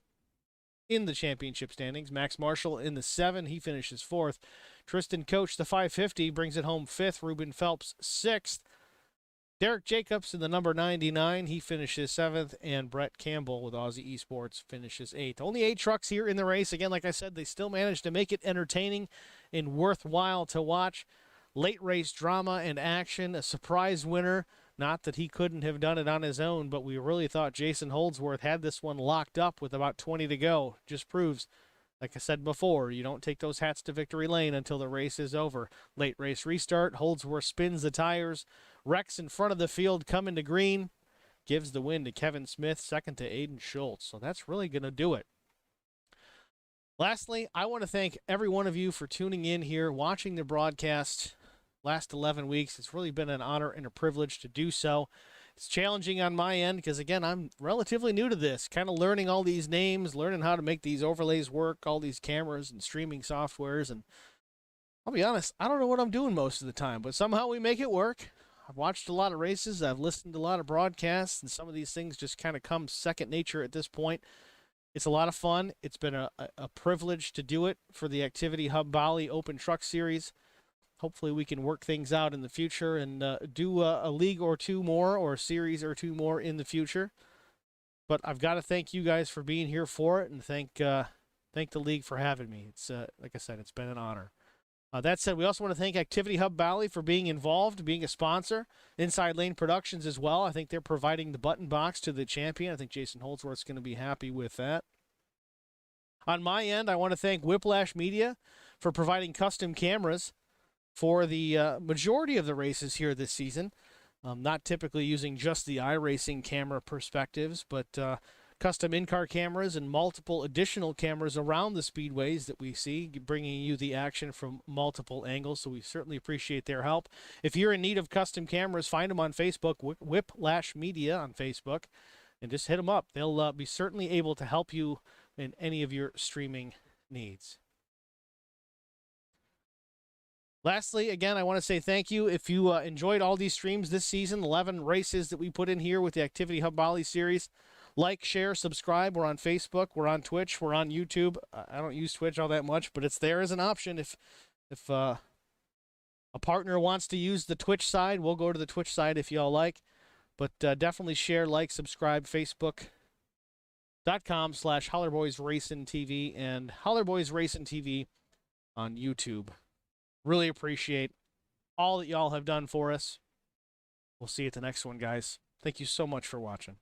in the championship standings. Max Marshall in the 7, he finishes fourth. Tristan Coach, the 550, brings it home fifth. Ruben Phelps, sixth. Derek Jacobs in the number 99, he finishes 7th, and Brett Campbell with Aussie Esports finishes 8th. Only 8 trucks here in the race. Again, like I said, they still managed to make it entertaining and worthwhile to watch. Late race drama and action, a surprise winner. Not that he couldn't have done it on his own, but we really thought Jason Holdsworth had this one locked up with about 20 to go. Just proves, like I said before, you don't take those hats to victory lane until the race is over. Late race restart, Holdsworth spins the tires, wrecks in front of the field, coming to green, gives the win to Kevin Smith, second to Aiden Schultz. So that's really going to do it. Lastly, I want to thank every one of you for tuning in here, watching the broadcast last 11 weeks. It's really been an honor and a privilege to do so. It's challenging on my end because, again, I'm relatively new to this, kind of learning all these names, learning how to make these overlays work, all these cameras and streaming softwares. And I'll be honest, I don't know what I'm doing most of the time, but somehow we make it work. I've watched a lot of races. I've listened to a lot of broadcasts, and some of these things just kind of come second nature at this point. It's a lot of fun. It's been a privilege to do it for the Activity Hub Bali Open Truck Series. Hopefully we can work things out in the future and do a league or two more or a series or two more in the future. But I've got to thank you guys for being here for it and thank the league for having me. It's like I said, it's been an honor. That said, we also want to thank Activity Hub Bali for being involved, being a sponsor. Inside Lane Productions as well. I think they're providing the button box to the champion. I think Jason Holdsworth's going to be happy with that. On my end, I want to thank Whiplash Media for providing custom cameras for the majority of the races here this season. Not typically using just the iRacing camera perspectives, but custom in-car cameras and multiple additional cameras around the speedways that we see, bringing you the action from multiple angles. So we certainly appreciate their help. If you're in need of custom cameras, find them on Facebook, Whiplash Media on Facebook, and just hit them up. They'll be certainly able to help you in any of your streaming needs. Lastly, again, I want to say thank you. If you enjoyed all these streams this season, 11 races that we put in here with the Activity Hub Bali series, like, share, subscribe. We're on Facebook. We're on Twitch. We're on YouTube. I don't use Twitch all that much, but it's there as an option. If a partner wants to use the Twitch side, we'll go to the Twitch side if y'all like. But definitely share, like, subscribe, Facebook.com/HollerBoysRacingTV and HollerBoysRacingTV on YouTube. Really appreciate all that y'all have done for us. We'll see you at the next one, guys. Thank you so much for watching.